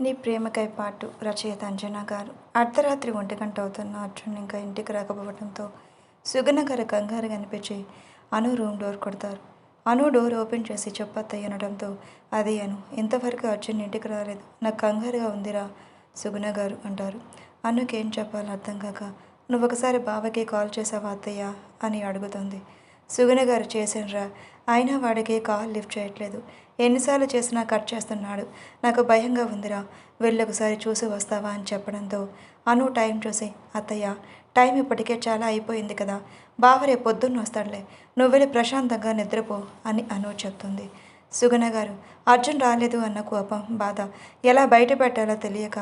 నీ ప్రేమకై పాటు రచయిత అంజనా గారు. అర్ధరాత్రి 1 అవుతున్న అర్జున్ ఇంకా ఇంటికి రాకపోవడంతో సుగన గారు కంగారుగా అనిపించి అను రూమ్ డోర్ కొడతారు. అను డోర్ ఓపెన్ చేసి చెప్పత్తయ్య అనడంతో అదే అను, ఇంతవరకు అర్జున్ ఇంటికి రాలేదు, నాకు కంగారుగా ఉందిరా సుగుణ గారు అంటారు. అనుకేం చెప్పాలో అర్థం కాక నువ్వు ఒకసారి బావకి కాల్ చేసావా అత్తయ్య అని అడుగుతుంది. సుగుణ గారు చేశానురా, అయినా వాడికి కాల్ లిఫ్ట్ చేయట్లేదు, ఎన్నిసార్లు చేసినా కట్ చేస్తున్నాడు, నాకు భయంగా ఉందిరా, వెళ్ళి ఒకసారి చూసి వస్తావా అని చెప్పడంతో అను టైం చూసి అత్తయ్య టైం ఇప్పటికే చాలా అయిపోయింది కదా, బావ రేపు పొద్దున్న వస్తాడులే, నువ్వు వెళ్ళి ప్రశాంతంగా నిద్రపో అని అను చెప్తుంది. సుగుణ గారు అర్జున్ రాలేదు అన్న కోపం బాధ ఎలా బయట పెట్టాలో తెలియక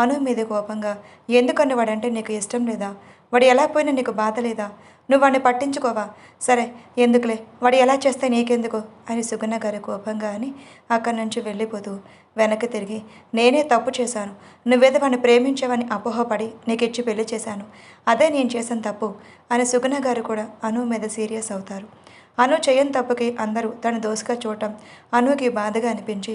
అను మీద కోపంగా, ఎందుకని వాడంటే నీకు ఇష్టం లేదా, వాడు ఎలా పోయినా నీకు బాధ లేదా, నువ్వు వాడిని పట్టించుకోవా, సరే ఎందుకులే, వాడు ఎలా చేస్తే నీకెందుకు అని సుగుణ గారి కోపంగా అని అక్కడి నుంచి వెళ్ళిపోతూ వెనక్కి తిరిగి, నేనే తప్పు చేశాను, నువ్వేదో వాడిని ప్రేమించావని అపోహపడి నీకు ఇచ్చి పెళ్లి చేశాను, అదే నేను చేసిన తప్పు అని సుగుణ గారు కూడా అను మీద సీరియస్ అవుతారు. అను చేయని తప్పుకి అందరూ తను దోసుగా చూడటం అనుకి బాధగా అనిపించి,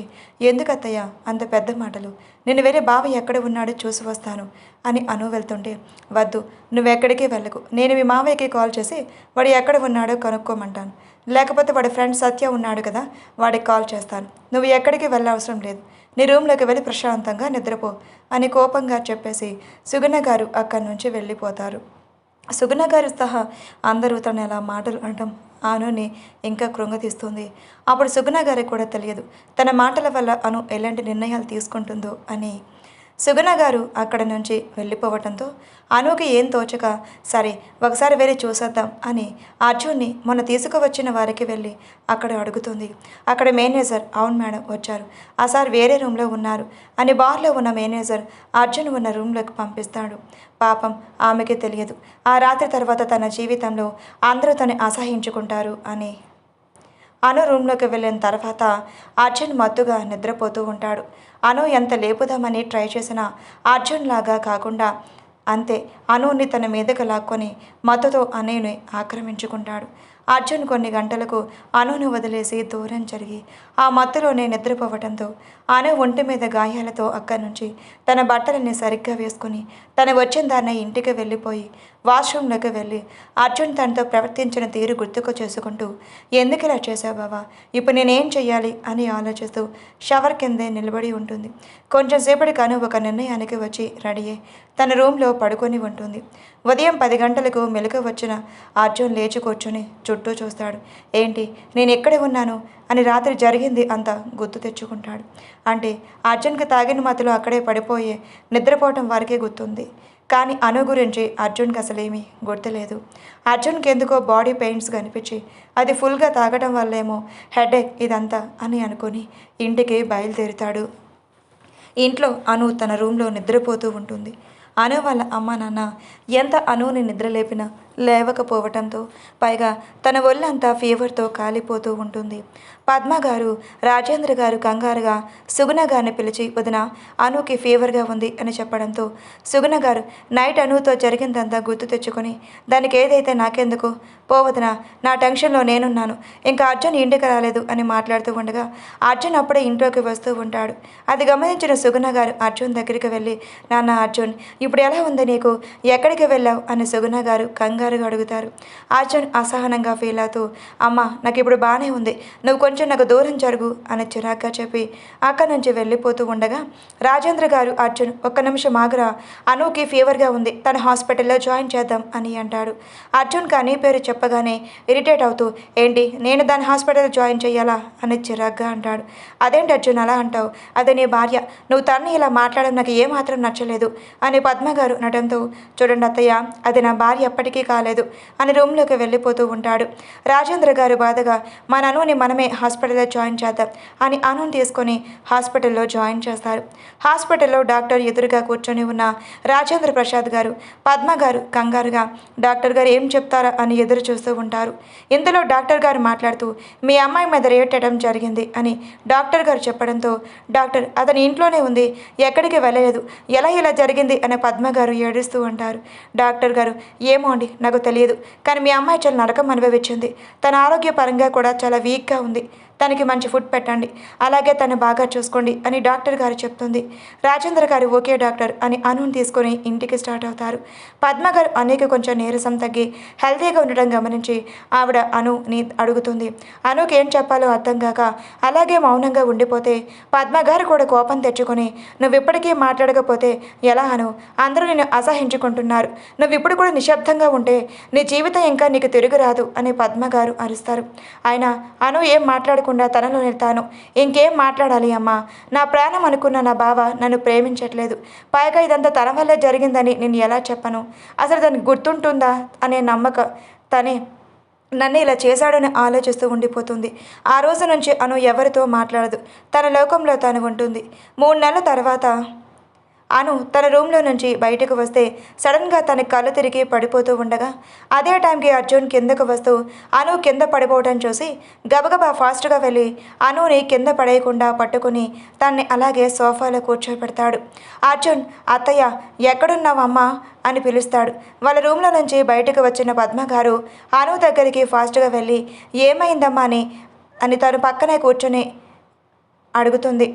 ఎందుకు అత్తయ్య అంత పెద్ద మాటలు, నేను వేరే బావ ఎక్కడ ఉన్నాడో చూసి వస్తాను అని అను వెళ్తుంటే, వద్దు నువ్వెక్కడికి వెళ్ళకు, నేను మీ మావయ్యకి కాల్ చేసి వాడు ఎక్కడ ఉన్నాడో కనుక్కోమంటాను, లేకపోతే వాడి ఫ్రెండ్ సత్య ఉన్నాడు కదా వాడికి కాల్ చేస్తాను, నువ్వు ఎక్కడికి వెళ్ళవసరం లేదు, నీ రూమ్లోకి వెళ్ళి ప్రశాంతంగా నిద్రపో అని కోపంగా చెప్పేసి సుగుణ గారు అక్కడి నుంచి వెళ్ళిపోతారు. సుగుణ గారు సహా అందరూ తను ఎలా మాటలు అనడం అనుని ఇంకా కృంగతీస్తుంది. అప్పుడు సుగుణ గారికి కూడా తెలియదు తన మాటల వల్ల అను ఎలాంటి నిర్ణయాలు తీసుకుంటుందో అని. సుగుణ గారు అక్కడ నుంచి వెళ్ళిపోవటంతో అనుకి ఏం తోచక, సరే ఒకసారి వెళ్ళి చూసేద్దాం అని అర్జున్ని మొన్న తీసుకువచ్చిన వారికి వెళ్ళి అక్కడ అడుగుతుంది. అక్కడ మేనేజర్, అవును మేడం వచ్చారు, ఆ సార్ వేరే రూమ్లో ఉన్నారు అని బార్లో ఉన్న మేనేజర్ అర్జున్ ఉన్న రూమ్లోకి పంపిస్తాడు. పాపం ఆమెకి తెలియదు ఆ రాత్రి తర్వాత తన జీవితంలో అందరూ తను అసహించుకుంటారు అని. అను రూమ్లోకి వెళ్ళిన తర్వాత అర్జున్ మత్తుగా నిద్రపోతూ ఉంటాడు. అను ఎంత లేపుదామని ట్రై చేసినా అర్జున్ లాగా కాకుండా అంతే అనుని తన మీదకు లాక్కొని మత్తుతో అనుని ఆక్రమించుకుంటాడు. అర్జున్ కొన్ని గంటలకు అనును వదిలేసి దూరం జరిగి ఆ మత్తులోనే నిద్రపోవడంతో అను ఒంటి మీద గాయాలతో అక్కడి నుంచి తన బట్టలని సరిగ్గా వేసుకుని తను వచ్చిన దాన్ని ఇంటికి వెళ్ళిపోయి వాష్రూమ్లోకి వెళ్ళి అర్జున్ తనతో ప్రవర్తించిన తీరు గుర్తుకు చేసుకుంటూ, ఎందుకు ఇలా చేశావు బావా, ఇప్పుడు నేనేం చెయ్యాలి అని ఆలోచిస్తూ షవర్ కిందే నిలబడి ఉంటుంది. కొంచెం సేపటికి అను ఒక నిర్ణయానికి వచ్చి రెడీ అయ్యి తన రూమ్లో పడుకొని ఉంటుంది. ఉదయం 10 గంటలకు మెలకు వచ్చిన అర్జున్ లేచి కూర్చొని చుట్టూ చూస్తాడు. ఏంటి నేను ఎక్కడ ఉన్నాను అని రాత్రి జరిగింది అంతా గుర్తు తెచ్చుకుంటాడు. అంటే అర్జున్కి తాగిన మత్తులో అక్కడే పడిపోయి నిద్రపోవటం వారికే గుర్తుంది. కానీ అను గురించి అర్జున్కి అసలేమీ గుర్తులేదు. అర్జున్కి ఎందుకో బాడీ పెయిన్స్ కనిపించి అది ఫుల్గా తాగడం వల్లేమో హెడేక్ ఇదంతా అని అనుకుని ఇంటికి బయలుదేరుతాడు. ఇంట్లో అను తన రూమ్లో నిద్రపోతూ ఉంటుంది. అను వాళ్ళ అమ్మ నాన్న ఎంత అనుని నిద్రలేపినా లేవకపోవటంతో పైగా తన ఒళ్ళంతా ఫీవర్తో కాలిపోతూ ఉంటుంది. పద్మ గారు రాజేంద్ర గారు కంగారుగా సుగుణ గారిని పిలిచి, వదిన అనుకి ఫీవర్గా ఉంది అని చెప్పడంతో సుగుణ గారు నైట్ అనుతో జరిగిందంతా గుర్తు తెచ్చుకొని, దానికి ఏదైతే నాకెందుకు, పోవదిన నా టెన్షన్లో నేనున్నాను, ఇంకా అర్జున్ ఇంటికి రాలేదు అని మాట్లాడుతూ ఉండగా అర్జున్ అప్పుడే ఇంట్లోకి వస్తూ ఉంటాడు. అది గమనించిన సుగుణ గారు అర్జున్ దగ్గరికి వెళ్ళి, నాన్న అర్జున్ ఇప్పుడు ఎలా ఉంది నీకు, ఎక్కడికి వెళ్ళావు అని సుగుణ గారు కంగారుగా అడుగుతారు. అర్జున్ అసహనంగా ఫీల్ అవుతూ, అమ్మ నాకు ఇప్పుడు బాగానే ఉంది, నువ్వు కొంచెం నాకు దూరం జరుగు అని చిరాగ్గా చెప్పి అక్కడి నుంచి వెళ్ళిపోతూ ఉండగా రాజేంద్ర గారు, అర్జున్ ఒక్క నిమిషం ఆగురా, అనుకి ఫీవర్గా ఉంది, తన హాస్పిటల్లో జాయిన్ చేద్దాం అని అంటాడు. అర్జున్కి అని పేరు చెప్పగానే ఇరిటేట్ అవుతూ, ఏంటి నేను దాని హాస్పిటల్ జాయిన్ చేయాలా అని చిరాగ్గా అంటాడు. అదేంటి అర్జున్ అలా అంటావు, అదే నీ భార్య, నువ్వు తన్ని ఇలా మాట్లాడడం నాకు ఏమాత్రం నచ్చలేదు అని పద్మగారు అనడంతో, చూడండి అత్తయ్య అది నా భార్య ఎప్పటికీ కాలేదు అని రూమ్లోకి వెళ్ళిపోతూ ఉంటాడు. రాజేంద్ర గారు బాధగా, మన అనుని మనమే హాస్పిటల్లో జాయిన్ చేద్దాం అని అనుని తీసుకొని హాస్పిటల్లో జాయిన్ చేస్తారు. హాస్పిటల్లో డాక్టర్ ఎదురుగా కూర్చొని ఉన్న రాజేంద్ర ప్రసాద్ గారు, పద్మ గారు కంగారుగా డాక్టర్ గారు ఏం చెప్తారా అని ఎదురు చూస్తూ ఉంటారు. ఇందులో డాక్టర్ గారు మాట్లాడుతూ, మీ అమ్మాయి మీద రేట్ చేయడం జరిగింది అని డాక్టర్ గారు చెప్పడంతో, డాక్టర్ అతని ఇంట్లోనే ఉంది, ఎక్కడికి వెళ్ళలేదు, ఎలా ఇలా జరిగింది అని పద్మ గారు ఏడుస్తూ ఉంటారు. డాక్టర్ గారు, ఏమో అండి నాకు తెలియదు, కానీ మీ అమ్మాయి చాలా నరకం అనుభవించింది, తన ఆరోగ్యపరంగా కూడా చాలా వీక్గా ఉంది, తనకి మంచి ఫుడ్ పెట్టండి, అలాగే తను బాగా చూసుకోండి అని డాక్టర్ గారు చెప్తుంది. రాజేంద్ర గారు ఓకే డాక్టర్ అని అనుని తీసుకొని ఇంటికి స్టార్ట్ అవుతారు. పద్మ గారు అనుకి కొంచెం నీరసం తగ్గి హెల్తీగా ఉండడం గమనించి ఆవిడ అనుని అడుగుతుంది. అనుకి ఏం చెప్పాలో అర్థం కాక అలాగే మౌనంగా ఉండిపోతే పద్మ గారు కూడా కోపం తెచ్చుకొని, నువ్వు ఇప్పటికీ మాట్లాడకపోతే ఎలా అను, అందరూ నిన్ను అసహించుకుంటున్నారు, నువ్వు ఇప్పుడు కూడా నిశ్శబ్దంగా ఉంటే నీ జీవితం ఇంకా నీకు తిరుగురాదు అని పద్మ గారు అరుస్తారు. ఆయన అను ఏం మాట్లాడకుండా తనలో తాను ఇంకేం మాట్లాడాలి అమ్మా, నా ప్రాణం అనుకున్న నా బావ నన్ను ప్రేమించట్లేదు, పైగా ఇదంతా తన వల్లే జరిగిందని నేను ఎలా చెప్పను, అసలు దానికి గుర్తుంటుందా అనే నమ్మకం తనే నన్ను ఇలా చేశాడని ఆలోచిస్తూ ఉండిపోతుంది. ఆ రోజు నుంచి అను ఎవరితో మాట్లాడదు, తన లోకంలో తాను ఉంటుంది. 3 నెలల తర్వాత అను తన రూమ్లో నుంచి బయటకు వస్తే సడన్గా తన కళ్ళు తిరిగి పడిపోతూ ఉండగా అదే టైంకి అర్జున్ కిందకు వస్తూ అను కింద పడిపోవడం చూసి గబగబా ఫాస్ట్గా వెళ్ళి అనుని కింద పడేయకుండా పట్టుకుని తన్ని అలాగే సోఫాలో కూర్చోబెడతాడు. అర్జున్, అత్తయ్య ఎక్కడున్నావమ్మా అని పిలుస్తాడు. వాళ్ళ రూమ్లో నుంచి బయటకు వచ్చిన పద్మగారు అను దగ్గరికి ఫాస్ట్గా వెళ్ళి ఏమైందమ్మా అని తను పక్కనే కూర్చొని అడుగుతుంది.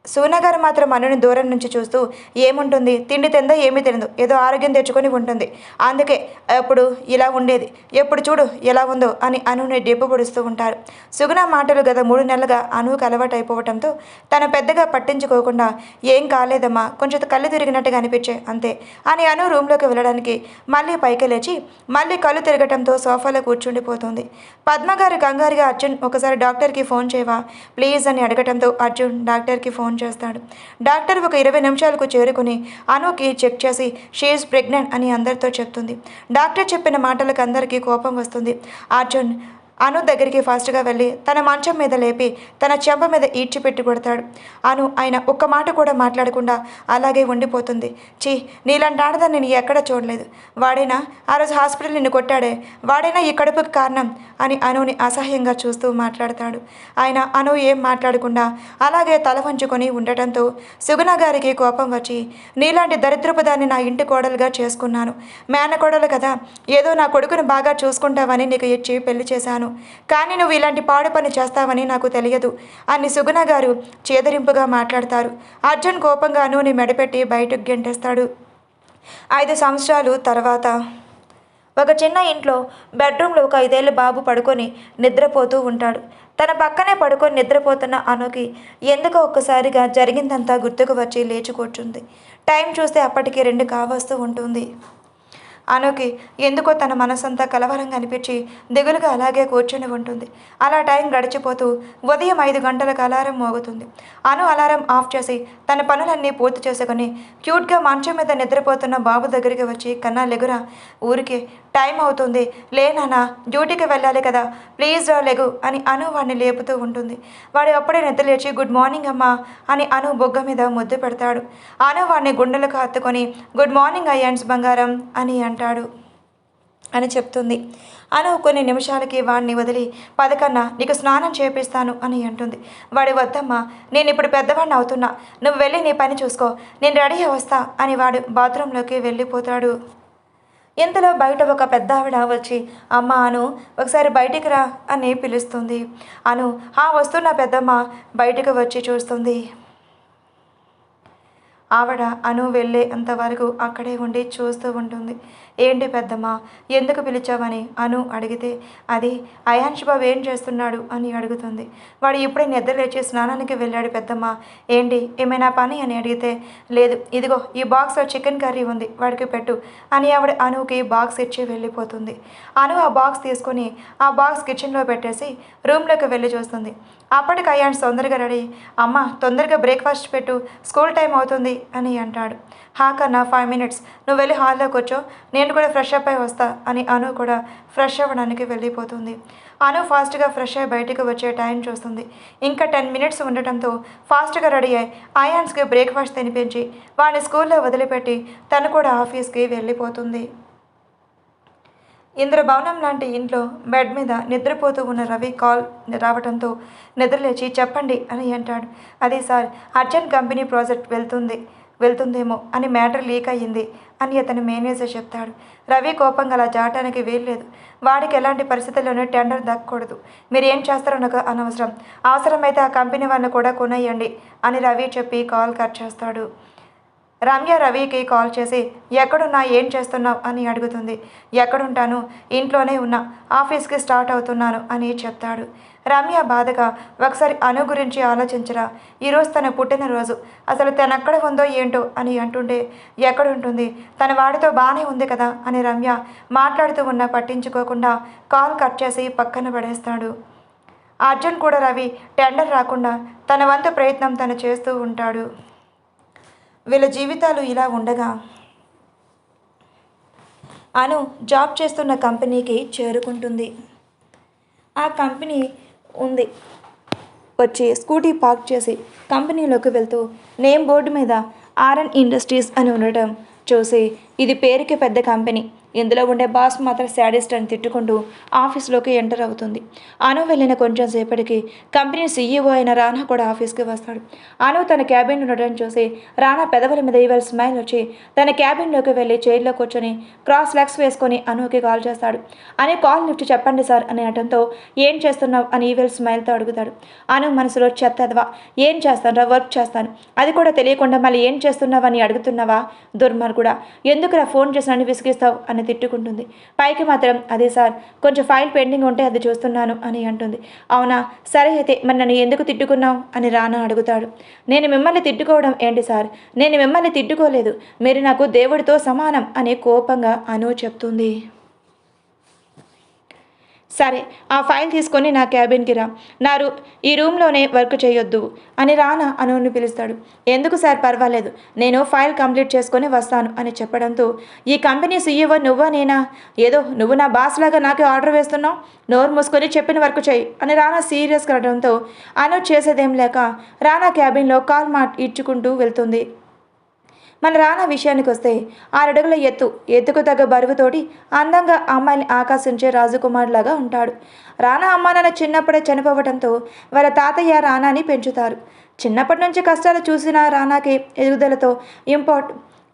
సుగుణ గారు మాత్రం అనుని దూరం నుంచి చూస్తూ ఏముంటుంది, తిండి తిందో ఏమీ తినదు, ఏదో ఆరోగ్యం తెచ్చుకొని ఉంటుంది, అందుకే ఎప్పుడు ఇలా ఉండేది, ఎప్పుడు చూడు ఎలా ఉందో అని అనుని డెప్పు పొడుస్తూ ఉంటారు. సుగుణ మాటలు గత 3 నెలలుగా అనుకు అలవాటు అయిపోవడంతో తను పెద్దగా పట్టించుకోకుండా ఏం కాలేదమ్మా, కొంచెం కళ్ళు తిరిగినట్టుగా అనిపించే అంతే అని అను రూమ్లోకి వెళ్ళడానికి మళ్ళీ పైకి లేచి మళ్ళీ కళ్ళు తిరగటంతో సోఫాలో కూర్చుండిపోతుంది. పద్మగారు కంగారుగా అర్జున్ ఒకసారి డాక్టర్కి ఫోన్ చేయవా ప్లీజ్ అని అడగటంతో అర్జున్ డాక్టర్కి ఫోన్ చేస్తాడు. డాక్టర్ ఒక 20 నిమిషాలకు చేరుకుని అనుకి చెక్ చేసి షీఈస్ ప్రెగ్నెంట్ అని అందరితో చెప్తుంది. డాక్టర్ చెప్పిన మాటలకు అందరికీ కోపం వస్తుంది. అర్జున్ అను దగ్గరికి ఫాస్ట్గా వెళ్ళి తన మంచం మీద లేపి తన చెంప మీద ఈడ్చిపెట్టి కొడతాడు. అను ఆయన ఒక్క మాట కూడా మాట్లాడకుండా అలాగే ఉండిపోతుంది. చీ, నీలాంటి ఆడదాన్ని నేను ఎక్కడ చూడలేదు, వాడైనా ఆ రోజు హాస్పిటల్ నిన్ను కొట్టాడే, వాడైనా ఈ కడుపుకి కారణం అని అనుని అసహ్యంగా చూస్తూ మాట్లాడతాడు. ఆయన అను ఏం మాట్లాడకుండా అలాగే తల వంచుకొని ఉండటంతో సుగుణ గారికి కోపం వచ్చి, నీలాంటి దరిద్రపు దాన్ని నా ఇంటి కోడలుగా చేసుకున్నాను, మేనకోడలు కదా, ఏదో నా కొడుకును బాగా చూసుకుంటావని నీకు ఇచ్చి పెళ్లి చేశాను, కానీ నువ్వు ఇలాంటి పాడు పని చేస్తావని నాకు తెలియదు అని సుగుణ గారు చేదరింపుగా మాట్లాడతారు. అర్జున్ కోపంగా అనుని మెడపెట్టి బయటకు గెంటేస్తాడు. 5 సంవత్సరాలు తర్వాత ఒక చిన్న ఇంట్లో బెడ్రూమ్లో ఒక 5 ఏళ్ల బాబు పడుకొని నిద్రపోతూ ఉంటాడు. తన పక్కనే పడుకొని నిద్రపోతున్న అనుకి ఎందుకో ఒక్కసారిగా జరిగిందంతా గుర్తుకు వచ్చి లేచి కూర్చుంది. టైం చూస్తే అప్పటికి 2 కావస్తూ ఉంటుంది. అనుకి ఎందుకో తన మనసంతా కలవరంగా అనిపించి దిగులుగా అలాగే కూర్చొని ఉంటుంది. అలా టైం గడిచిపోతూ ఉదయం 5 గంటలకు అలారం మోగుతుంది. అను అలారం ఆఫ్ చేసి తన పనులన్నీ పూర్తి చేసుకుని క్యూట్గా మంచం మీద నిద్రపోతున్న బాబు దగ్గరికి వచ్చి, కన్నా లెగురా, ఊరికే టైం అవుతుంది, లే నాన్న, డ్యూటీకి వెళ్ళాలి కదా, ప్లీజ్ రా లెగు అని అను వాడిని లేపుతూ ఉంటుంది. వాడు అప్పుడే నిద్ర లేచి గుడ్ మార్నింగ్ అమ్మా అని అను బొగ్గ మీద ముద్దు పెడతాడు. అను వాడిని గుండెలకు హత్తుకొని గుడ్ మార్నింగ్ అయ్యాన్స్ బంగారం అని అంటాడు అని చెప్తుంది. అను కొన్ని నిమిషాలకి వాడిని వదిలి, పదకన్నా నీకు స్నానం చేపిస్తాను అని అంటుంది. వాడి వద్దమ్మా, నేను ఇప్పుడు పెద్దవాడిని అవుతున్నా, నువ్వు వెళ్ళి నీ పని చూసుకో, నేను రెడీ వస్తా అని వాడు బాత్రూంలోకి వెళ్ళిపోతాడు. ఇంతలో బయట ఒక పెద్ద ఆవిడ వచ్చి, అమ్మ అను ఒకసారి బయటికి రా అని పిలుస్తుంది. అను వస్తున్నా పెద్దమ్మ బయటకు వచ్చి చూస్తుంది. ఆవిడ అను వెళ్ళే అంతవరకు అక్కడే ఉండి చూస్తూ ఉంటుంది. ఏంటి పెద్దమ్మ, ఎందుకు పిలిచావని అను అడిగితే, అది అయాన్ష్ బాబు ఏం చేస్తున్నాడు అని అడుగుతుంది. వాడు ఇప్పుడే నిద్ర లేచి స్నానానికి వెళ్ళాడు పెద్దమ్మ, ఏంటి ఏమైనా పని అని అడిగితే, లేదు ఇదిగో ఈ బాక్స్లో చికెన్ కర్రీ ఉంది, వాడికి పెట్టు అని ఆవిడ అనుకి బాక్స్ ఇచ్చి వెళ్ళిపోతుంది. అను ఆ బాక్స్ తీసుకొని ఆ బాక్స్ కిచెన్లో పెట్టేసి రూమ్లోకి వెళ్ళి చూస్తుంది. అప్పటికి అయాన్స్ తొందరగా రెడీ, అమ్మ తొందరగా బ్రేక్ఫాస్ట్ పెట్టు, స్కూల్ టైం అవుతుంది అని అంటాడు. కన్నా 5 మినిట్స్, నువ్వు వెళ్ళి హాల్లో కూర్చో, నేను కూడా ఫ్రెష్ అప్ అయి వస్తా అని అను కూడా ఫ్రెష్ అవ్వడానికి వెళ్ళిపోతుంది. అను ఫాస్ట్గా ఫ్రెష్ అయ్యి బయటకు వచ్చే టైం చూస్తుంది. ఇంకా 10 మినిట్స్ ఉండటంతో ఫాస్ట్గా రెడీ అయ్యి అయాన్స్కి బ్రేక్ఫాస్ట్ తినిపించి వాడిని స్కూల్లో వదిలిపెట్టి తను కూడా ఆఫీస్కి వెళ్ళిపోతుంది. ఇంద్రభవనం లాంటి ఇంట్లో బెడ్ మీద నిద్రపోతూ ఉన్న రవి కాల్ రావడంతో నిద్రలేచి చెప్పండి అని అంటాడు. అదే సార్, అర్జెంట్ కంపెనీ ప్రాజెక్ట్ వెళ్తుంది, వెళ్తుందేమో అని మ్యాటర్ లీక్ అయ్యింది అని అతని మేనేజర్ చెప్తాడు. రవి కోపంగా అలా జాటానికి వీల్లేదు. వాడికి ఎలాంటి పరిస్థితుల్లోనూ టెండర్ దక్కకూడదు. మీరు ఏం చేస్తారో నాకు అనవసరం. అవసరమైతే ఆ కంపెనీ వాళ్ళని కూడా కొనేయండి అని రవి చెప్పి కాల్ కట్ చేస్తాడు. రమ్య రవికి కాల్ చేసి ఎక్కడున్నా, ఏం చేస్తున్నావు అని అడుగుతుంది. ఎక్కడుంటాను, ఇంట్లోనే ఉన్నా, ఆఫీస్కి స్టార్ట్ అవుతున్నాను అని చెప్తాడు. రమ్య బాధగా ఒకసారి అను గురించి ఆలోచించరా, ఈరోజు తన పుట్టినరోజు, అసలు తనెక్కడ ఉందో ఏంటో అని అంటుంటే ఎక్కడుంటుంది, తన వాడితో బాగానే ఉంది కదా అని రమ్య మాట్లాడుతూ ఉన్నా పట్టించుకోకుండా కాల్ కట్ చేసి పక్కన పడేస్తాడు. అర్జున్ కూడా రవి టెండర్ రాకుండా తన వంతు ప్రయత్నం తను చేస్తూ ఉంటాడు. వీళ్ళ జీవితాలు ఇలా ఉండగా అను జాబ్ చేస్తున్న కంపెనీకి చేరుకుంటుంది. ఆ కంపెనీ ఉంది. వచ్చి స్కూటీ పార్క్ చేసి కంపెనీలోకి వెళ్తూ నేమ్ బోర్డు మీద ఆర్ఎన్ ఇండస్ట్రీస్ అని ఉండటం చూసి, ఇది పేరుకి పెద్ద కంపెనీ, ఇందులో ఉండే బాస్ మాత్రం శాడిస్ట్ అని తిట్టుకుంటూ ఆఫీస్లోకి ఎంటర్ అవుతుంది. అను వెళ్ళిన కొంచెం సేపటికి కంపెనీ సీఈఓ అయిన రానా కూడా ఆఫీస్కి వస్తాడు. అను తన క్యాబిన్ ఉండటం చూసి రానా పెదవుల మీద ఇవాళ స్మైల్ వచ్చి తన క్యాబిన్లోకి వెళ్ళి చైర్లో కూర్చొని క్రాస్ లెగ్స్ వేసుకొని అనుకి కాల్ చేస్తాడు. అని కాల్ లిఫ్ట్ చెప్పండి సార్ అని అనటంతో ఏం చేస్తున్నావు అని ఈవెల్ స్మైల్తో అడుగుతాడు. అను మనసులో చెత్తదవా, ఏం చేస్తాను, వర్క్ చేస్తాను, అది కూడా తెలియకుండా మళ్ళీ ఏం చేస్తున్నావు అని అడుగుతున్నావా, దుర్మార్గుడా, ఎందుకురా ఫోన్ చేసినని విసిగిస్తావు అని తిట్టుకుంటుంది. పైకి మాత్రం అదే సార్, కొంచెం ఫైల్ పెండింగ్ ఉంటే అది చూస్తున్నాను అని అంటుంది. అవునా, సరే అయితే మరి నన్ను ఎందుకు తిట్టుకున్నావు అని రానా అడుగుతాడు. నేను మిమ్మల్ని తిట్టుకోవడం ఏంటి సార్, నేను మిమ్మల్ని తిట్టుకోలేదు, మీరు నాకు దేవుడితో సమానం అని కోపంగా అను చెప్తుంది. సరే, ఆ ఫైల్ తీసుకొని నా క్యాబిన్కి రా, ఈ రూమ్లోనే వర్క్ చేయొద్దు అని రానా అనుని పిలుస్తాడు. ఎందుకు సార్, పర్వాలేదు, నేను ఫైల్ కంప్లీట్ చేసుకొని వస్తాను అని చెప్పడంతో ఈ కంపెనీ సీఈఓ నువ్వా నేనా, ఏదో నువ్వు నా బాస్ లాగా నాకు ఆర్డర్ వేస్తున్నావు, నోరు మూసుకొని చెప్పిన వర్క్ చేయి అని రానా సీరియస్గా అనడంతో అను చేసేదేం లేక రానా క్యాబిన్లో కాల్ ఇచ్చుకుంటూ వెళ్తుంది. మన రానా విషయానికి వస్తే 6 అడుగుల ఎత్తుకు తగ్గ బరువుతోటి అందంగా అమ్మాయిని ఆకర్షించే రాజకుమార్ లాగా ఉంటాడు. రానా అమ్మ నాన్న చిన్నప్పుడే చనిపోవడంతో వాళ్ళ తాతయ్య రానాని పెంచుతారు. చిన్నప్పటి నుంచి కష్టాలు చూసిన రానాకి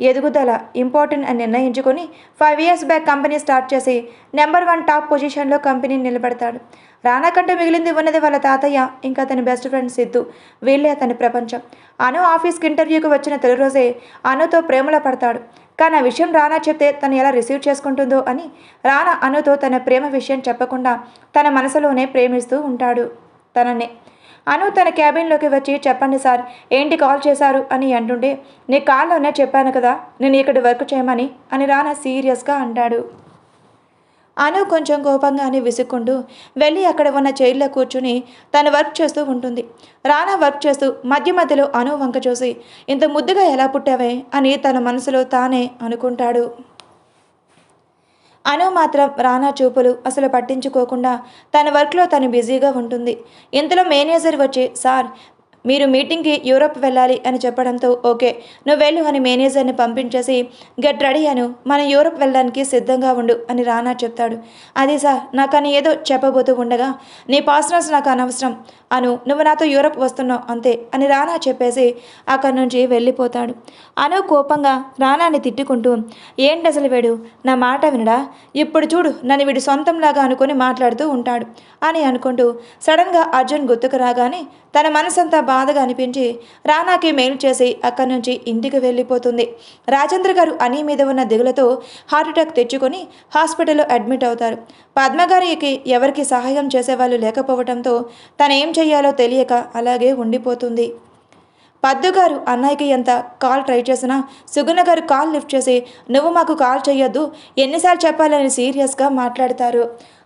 ఎదుగుదల ఇంపార్టెంట్ అని నిర్ణయించుకొని 5 years బ్యాక్ కంపెనీ స్టార్ట్ చేసి నెంబర్ 1 టాప్ పొజిషన్లో కంపెనీని నిలబెడతాడు. రానా కంటే మిగిలింది ఉన్నది వాళ్ళ తాతయ్య, ఇంకా అతని బెస్ట్ ఫ్రెండ్ సిద్ధు. వీళ్ళే అతని ప్రపంచం. అను ఆఫీస్కి ఇంటర్వ్యూకి వచ్చిన తొలి రోజే అనుతో ప్రేమలో పడతాడు. కానీ ఆ విషయం రానా చెప్తే తను ఎలా రిసీవ్ చేసుకుంటుందో అని రానా అనుతో తన ప్రేమ విషయం చెప్పకుండా తన మనసులోనే ప్రేమిస్తూ ఉంటాడు తననే. అను తన క్యాబిన్లోకి వచ్చి చెప్పండి సార్, ఏంటి కాల్ చేశారు అని అంటుంటే నీ కాల్లోనే చెప్పాను కదా నేను ఇక్కడ వర్క్ చేయమని అని రానా సీరియస్గా అంటాడు. అను కొంచెం కోపంగానే విసుక్కుంటూ వెళ్ళి అక్కడ ఉన్న చైర్లో కూర్చుని తను వర్క్ చేస్తూ ఉంటుంది. రానా వర్క్ చేస్తూ మధ్య మధ్యలో అను వంక చూసి ఇంత ముద్దుగా ఎలా పుట్టావే అని తన మనసులో తానే అనుకుంటాడు. అను మాత్రం రానా చూపులు అసలు పట్టించుకోకుండా తన వర్క్లో తను బిజీగా ఉంటుంది. ఇంతలో మేనేజర్ వచ్చి సార్, మీరు మీటింగ్కి యూరోప్ వెళ్ళాలి అని చెప్పడంతో ఓకే నువ్వు వెళ్ళు అని మేనేజర్ని పంపించేసి గెట్ రెడీ అను, మనం యూరోప్ వెళ్ళడానికి సిద్ధంగా ఉండు అని రానా చెప్తాడు. అది సార్, నాకని ఏదో చెప్పబోతూ ఉండగా నీ పర్సనల్స్ నాకు అనవసరం అను, నువ్వు నాతో యూరోప్ వస్తున్నావు అంతే అని రానా చెప్పేసి అక్కడి నుంచి వెళ్ళిపోతాడు. అను కోపంగా రానాని తిట్టుకుంటూ ఏంటి అసలు వీడు నా మాట వినడా, ఇప్పుడు చూడు నన్ను వీడు సొంతంలాగా అనుకొని మాట్లాడుతూ ఉంటాడు అని అనుకుంటూ సడన్గా అర్జున్ గుర్తుకు రాగానే తన మనసంతా బాధగా అనిపించి రానాకి మెయిల్ చేసి అక్కడి నుంచి ఇంటికి వెళ్ళిపోతుంది. రాజేంద్ర గారు అని మీద ఉన్న దిగులతో హార్ట్అటాక్ తెచ్చుకొని హాస్పిటల్లో అడ్మిట్ అవుతారు. పద్మగారికి ఎవరికి సహాయం చేసేవాళ్ళు లేకపోవడంతో తనేం చెయ్యాలో తెలియక అలాగే ఉండిపోతుంది. పద్దుగారు అన్నయ్యకి ఎంత కాల్ ట్రై చేసినా సుగుణ గారు కాల్ లిఫ్ట్ చేసి నువ్వు మాకు కాల్ చేయొద్దు, ఎన్నిసార్లు చెప్పాలని సీరియస్గా మాట్లాడతారు.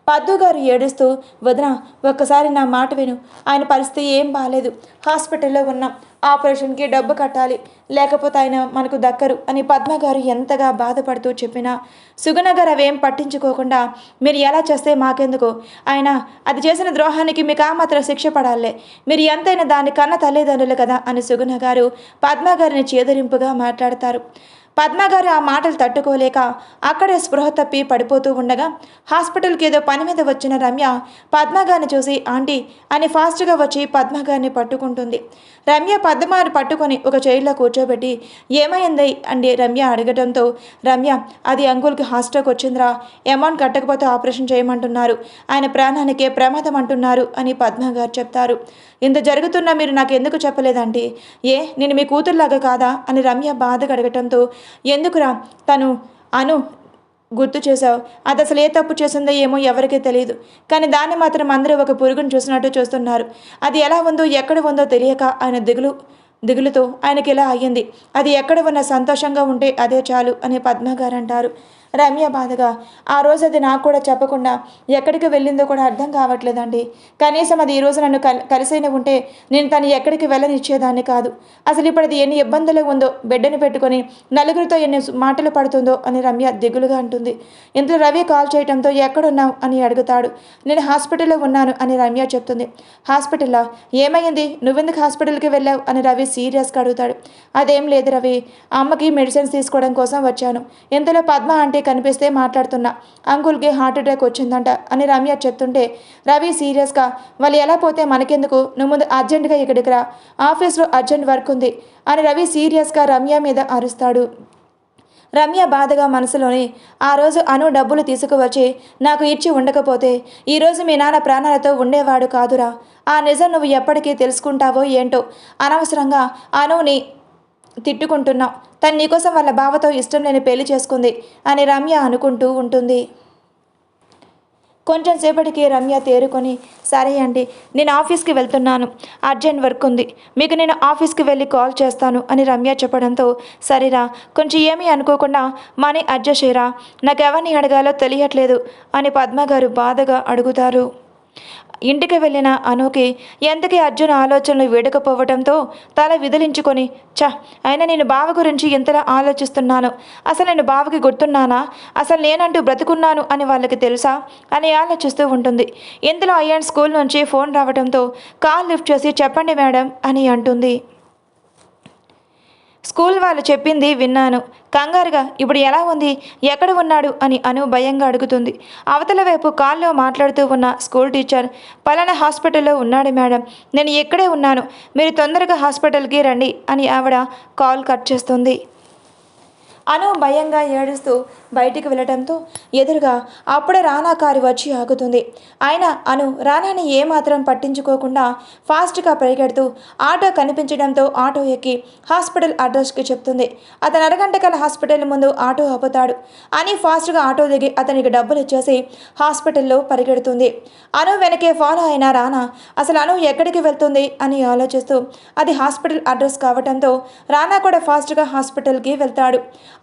పద్దు గారు ఏడుస్తూ వదిన ఒక్కసారి నా మాట విను, ఆయన పరిస్థితి ఏం బాగాలేదు, హాస్పిటల్లో ఉన్నాం, ఆపరేషన్కి డబ్బు కట్టాలి, లేకపోతే ఆయన మనకు దక్కరు అని పద్మగారు ఎంతగా బాధపడుతూ చెప్పినా సుగుణ గారు అవేం పట్టించుకోకుండా మీరు ఎలా చేస్తే మాకెందుకు, ఆయన అది చేసిన ద్రోహానికి మీకు ఆ మాత్రం శిక్ష పడాలే, మీరు ఎంతైనా దాని కన్న తల్లిదండ్రులు కదా అని సుగుణ గారు పద్మగారిని చేదరింపుగా మాట్లాడతారు. పద్మగారు ఆ మాటలు తట్టుకోలేక అక్కడే స్పృహ తప్పి పడిపోతూ ఉండగా హాస్పిటల్కి ఏదో పని మీద వచ్చిన రమ్య పద్మగారిని చూసి ఆంటీ అని ఫాస్ట్గా వచ్చి పద్మగారిని పట్టుకుంటుంది. రమ్య పద్మగారిని పట్టుకొని ఒక చైర్లో కూర్చోబెట్టి ఏమైంది అండి రమ్య అడగడంతో, రమ్య అది అంకుల్కి హార్ట్ స్ట్రోక్ వచ్చిందిరా, అమౌంట్ కట్టకపోతే ఆపరేషన్ చేయమంటున్నారు, ఆయన ప్రాణానికే ప్రమాదం అంటున్నారు అని పద్మగారు చెప్తారు. ఇంత జరుగుతున్నా మీరు నాకు ఎందుకు చెప్పలేదంటే, నేను మీ కూతురులాగా కాదా అని రమ్య బాధగా అడగటంతో, ఎందుకురా తను అను గుర్తు చేశావు, అది అసలు ఏ తప్పు చేసిందో ఏమో ఎవరికీ తెలియదు, కానీ దాన్ని మాత్రం అందరూ ఒక పురుగును చూసినట్టు చూస్తున్నారు, అది ఎలా ఉందో ఎక్కడ ఉందో తెలియక ఆయన దిగులుతో ఆయనకి ఇలా అయ్యింది, అది ఎక్కడ ఉన్నా సంతోషంగా ఉంటే అదే చాలు అని పద్మగారు అంటారు. రమ్య బాధగా, ఆ రోజు అది నాకు కూడా చెప్పకుండా ఎక్కడికి వెళ్ళిందో కూడా అర్థం కావట్లేదండి, కనీసం అది ఈరోజు నన్ను కలిసైనా ఉంటే నేను తను ఎక్కడికి వెళ్ళనిచ్చేదాన్ని కాదు, అసలు ఇప్పుడు అది ఎన్ని ఇబ్బందులు ఉందో బిడ్డను పెట్టుకొని నలుగురితో ఎన్ని మాటలు పడుతుందో అని రమ్య దిగులుగా అంటుంది. ఇంట్లో రవి కాల్ చేయడంతో ఎక్కడున్నావు అని అడుగుతాడు. నేను హాస్పిటల్లో ఉన్నాను అని రమ్య చెప్తుంది. హాస్పిటల్లా, ఏమైంది, నువ్వెందుకు హాస్పిటల్కి వెళ్ళావు అని రవి సీరియస్గా అడుగుతాడు. అదేం లేదు రవి, అమ్మకి మెడిసిన్స్ తీసుకోవడం కోసం వచ్చాను, ఇంతలో పద్మ అంటే కనిపిస్తే మాట్లాడుతున్నా, అంకుల్కి హార్ట్ అటాక్ వచ్చిందంట అని రమ్య చెప్తుంటే రవి సీరియస్గా, వాళ్ళు ఎలా పోతే మనకెందుకు, నువ్వు ముందు అర్జెంటుగా ఇక్కడికి రా, ఆఫీస్లో అర్జెంట్ వర్క్ ఉంది అని రవి సీరియస్గా రమ్య మీద అరుస్తాడు. రమ్య బాధగా మనసులోని, ఆ రోజు అను డబ్బులు తీసుకువచ్చి నాకు ఇచ్చి ఉండకపోతే ఈరోజు మీ నాన్న ప్రాణాలతో ఉండేవాడు కాదురా, ఆ నిజం నువ్వు ఎప్పటికీ తెలుసుకుంటావో ఏంటో, అనవసరంగా అనుని తిట్టుకుంటున్నావు, తను నీకోసం వాళ్ళ బావతో ఇష్టం లేని పెళ్లి చేసుకుంది అని రమ్య అనుకుంటూ ఉంటుంది. కొంచెం సేపటికి రమ్య తేరుకొని, సరే అండి నేను ఆఫీస్కి వెళ్తున్నాను, అర్జెంట్ వర్క్ ఉంది, మీకు నేను ఆఫీస్కి వెళ్ళి కాల్ చేస్తాను అని రమ్య చెప్పడంతో, సరేరా కొంచెం ఏమీ అనుకోకుండా మనీ అడ్జస్ట్ చేయరా, నాకు ఎవరిని అడగాలో తెలియట్లేదు అని పద్మగారు బాధగా అడుగుతారు. ఇంటికి వెళ్ళిన అనుకి ఎంతకీ అర్జున్ ఆలోచనలు వేడకపోవడంతో తల విదిలించుకొని, అయినా నేను బావ గురించి ఎంతలా ఆలోచిస్తున్నాను, అసలు నేను బావకి గుర్తున్నానా, అసలు నేనంటూ బ్రతుకున్నాను అని వాళ్ళకి తెలుసా అని ఆలోచిస్తూ ఉంటుంది. ఇంతలో అయ్యాన్ స్కూల్ నుంచి ఫోన్ రావడంతో కాల్ లిఫ్ట్ చేసి, చెప్పండి మేడం అని అంటుంది. స్కూల్ వాళ్ళు చెప్పింది విన్నాను, కంగారుగా ఇప్పుడు ఎలా ఉంది, ఎక్కడ ఉన్నాడు అని అను భయంగా అడుగుతుంది. అవతల వైపు కాల్లో మాట్లాడుతూ ఉన్న స్కూల్ టీచర్, పలానా హాస్పిటల్లో ఉన్నాడు మేడం, నేను ఇక్కడే ఉన్నాను, మీరు తొందరగా హాస్పిటల్కి రండి అని ఆవిడ కాల్ కట్ చేస్తుంది. అను భయంగా ఏడుస్తూ బయటికి వెళ్ళటంతో ఎదురుగా అప్పుడే రానా కారు వచ్చి ఆగుతుంది. ఆయన అను రానాని ఏమాత్రం పట్టించుకోకుండా ఫాస్ట్గా పరిగెడుతూ ఆటో కనిపించడంతో ఆటో ఎక్కి హాస్పిటల్ అడ్రస్కి చెప్తుంది. అతను అరగంట కల హాస్పిటల్ ముందు ఆటో ఆపుతాడు. అని ఫాస్ట్గా ఆటో దిగి అతనికి డబ్బులు ఇచ్చేసి హాస్పిటల్లో పరిగెడుతుంది. అను వెనకే ఫాలో అయిన రానా అసలు అను ఎక్కడికి వెళ్తుంది అని ఆలోచిస్తూ అది హాస్పిటల్ అడ్రస్ కావడంతో రానా కూడా ఫాస్ట్గా హాస్పిటల్కి వెళ్తాడు.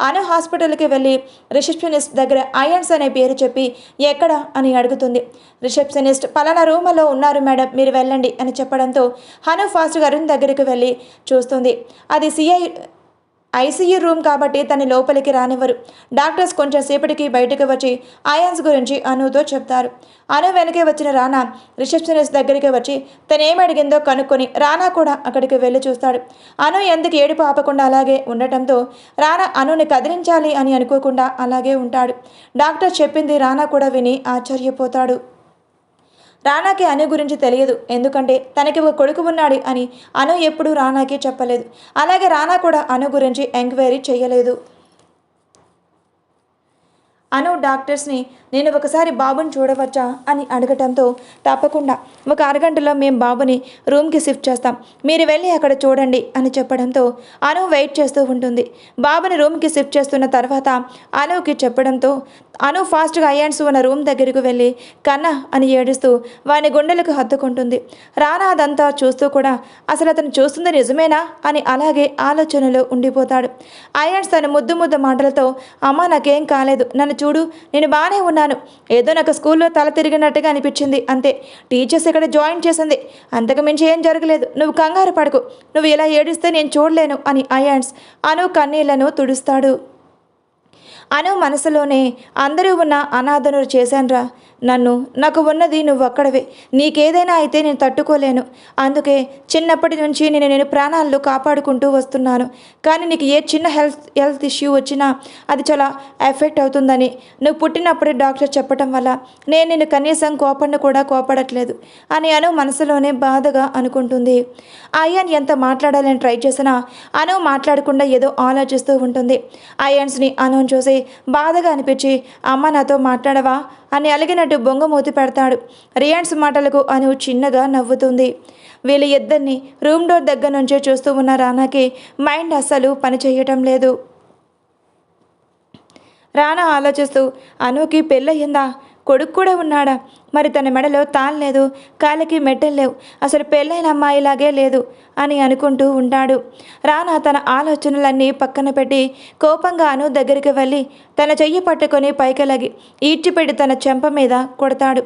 అను హాస్పిటల్కి వెళ్ళి రిసెప్షనిస్ట్ దగ్గర అయాన్స్ అనే పేరు చెప్పి ఎక్కడ అని అడుగుతుంది. రిసెప్షనిస్ట్ పలానా రూమ్లో ఉన్నారు మేడం, మీరు వెళ్ళండి అని చెప్పడంతో అను ఫాస్ట్గా అరుణ్ దగ్గరికి వెళ్ళి చూస్తుంది. అది ఐసీయూ రూమ్ కాబట్టి తన లోపలికి రానివ్వరు. డాక్టర్స్ కొంచెం సేపటికి బయటకు వచ్చి అయాన్స్ గురించి అనుతో చెప్తారు. అను వెనకే వచ్చిన రానా రిసెప్షనిస్ట్ దగ్గరికి వచ్చి తనేమి అడిగిందో కనుక్కొని రానా కూడా అక్కడికి వెళ్ళి చూస్తాడు. అను ఎందుకు ఏడుపు ఆపకుండా అలాగే ఉండటంతో రానా అనుని కదిలించాలి అని అనుకోకుండా అలాగే ఉంటాడు. డాక్టర్ చెప్పింది రానా కూడా విని ఆశ్చర్యపోతాడు. రానాకి అను గురించి తెలియదు, ఎందుకంటే తనకి ఒక కొడుకు ఉన్నాడు అని అను ఎప్పుడూ రానాకి చెప్పలేదు. అలాగే రానా కూడా అను గురించి ఎంక్వైరీ చేయలేదు. అను డాక్టర్స్ని నేను ఒకసారి బాబుని చూడవచ్చా అని అడగటంతో తప్పకుండా, ఒక అరగంటలో మేము బాబుని రూమ్కి షిఫ్ట్ చేస్తాం, మీరు వెళ్ళి అక్కడ చూడండి అని చెప్పడంతో అను వెయిట్ చేస్తూ ఉంటుంది. బాబుని రూమ్కి షిఫ్ట్ చేస్తున్న తర్వాత అనుకి చెప్పడంతో అను ఫాస్ట్గా అయాన్స్ ఉన్న రూమ్ దగ్గరికి వెళ్ళి కన్నా అని ఏడుస్తూ వాని గుండెలకు హత్తుకుంటుంది. రానా అదంతా చూస్తూ కూడా అసలు అతను చూస్తుంది నిజమేనా అని అలాగే ఆలోచనలో ఉండిపోతాడు. అయాన్స్ తన ముద్దు మాటలతో అమ్మ నాకేం కాలేదు, నన్ను చూడు నేను బాగానే ఉన్నాను, ఏదో నాకు స్కూల్లో తల తిరిగినట్టుగా అనిపించింది అంతే, టీచర్స్ ఇక్కడ జాయిన్ చేసింది, అంతకు మించి ఏం జరగలేదు, నువ్వు కంగారు పడకు, నువ్వు ఇలా ఏడిస్తే నేను చూడలేను అని అయాన్స్ అను కన్నీళ్లను తుడుస్తాడు. అను మనసులోనే అందరూ ఉన్న అనాథను చేశాన్రా, నాకు ఉన్నది నువ్వు ఒక్కడివే. నీకేదైనా అయితే నేను తట్టుకోలేను. అందుకే చిన్నప్పటి నుంచి నేను ప్రాణాలు కాపాడుకుంటూ వస్తున్నాను. కానీ నీకు ఏ చిన్న హెల్త్ ఇష్యూ వచ్చినా అది చాలా ఎఫెక్ట్ అవుతుందని నువ్వు పుట్టినప్పుడే డాక్టర్ చెప్పటం వల్ల నేను నిన్ను కనీసం కోపడట్లేదు అని అను మనసులోనే బాధగా అనుకుంటుంది. అయాన్ ఎంత మాట్లాడాలని ట్రై చేసినా అను మాట్లాడకుండా ఏదో ఆలోచిస్తూ ఉంటుంది. అయాన్స్ని అనుని చూసి బాధగా అనిపించి, అమ్మ నాతో మాట్లాడవా అని అలిగినట్టు బొంగమూతి పెడతాడు. రియాన్స్ మాటలకు అను చిన్నగా నవ్వుతుంది. వీళ్ళ ఇద్దరిని రూమ్ డోర్ దగ్గర నుంచే చూస్తూ ఉన్న రానాకి మైండ్ అస్సలు పనిచేయటం లేదు. రానా ఆలోచిస్తూ, అనుకి పెళ్ళయిందా? కొడుకు కూడా ఉన్నాడా? మరి తన మెడలో తాళం లేదు, కాలికి మెట్టెలు లేవు, అసలు పెళ్ళైన అమ్మాయిలాగే లేదు అని అనుకుంటూ ఉంటాడు. రానా తన ఆలోచనలన్నీ పక్కన పెట్టి కోపంగా అను దగ్గరికి వెళ్ళి తన చెయ్యి పట్టుకొని పైకెలాగి ఈడ్చిపెట్టి తన చెంప మీద కొడతాడు.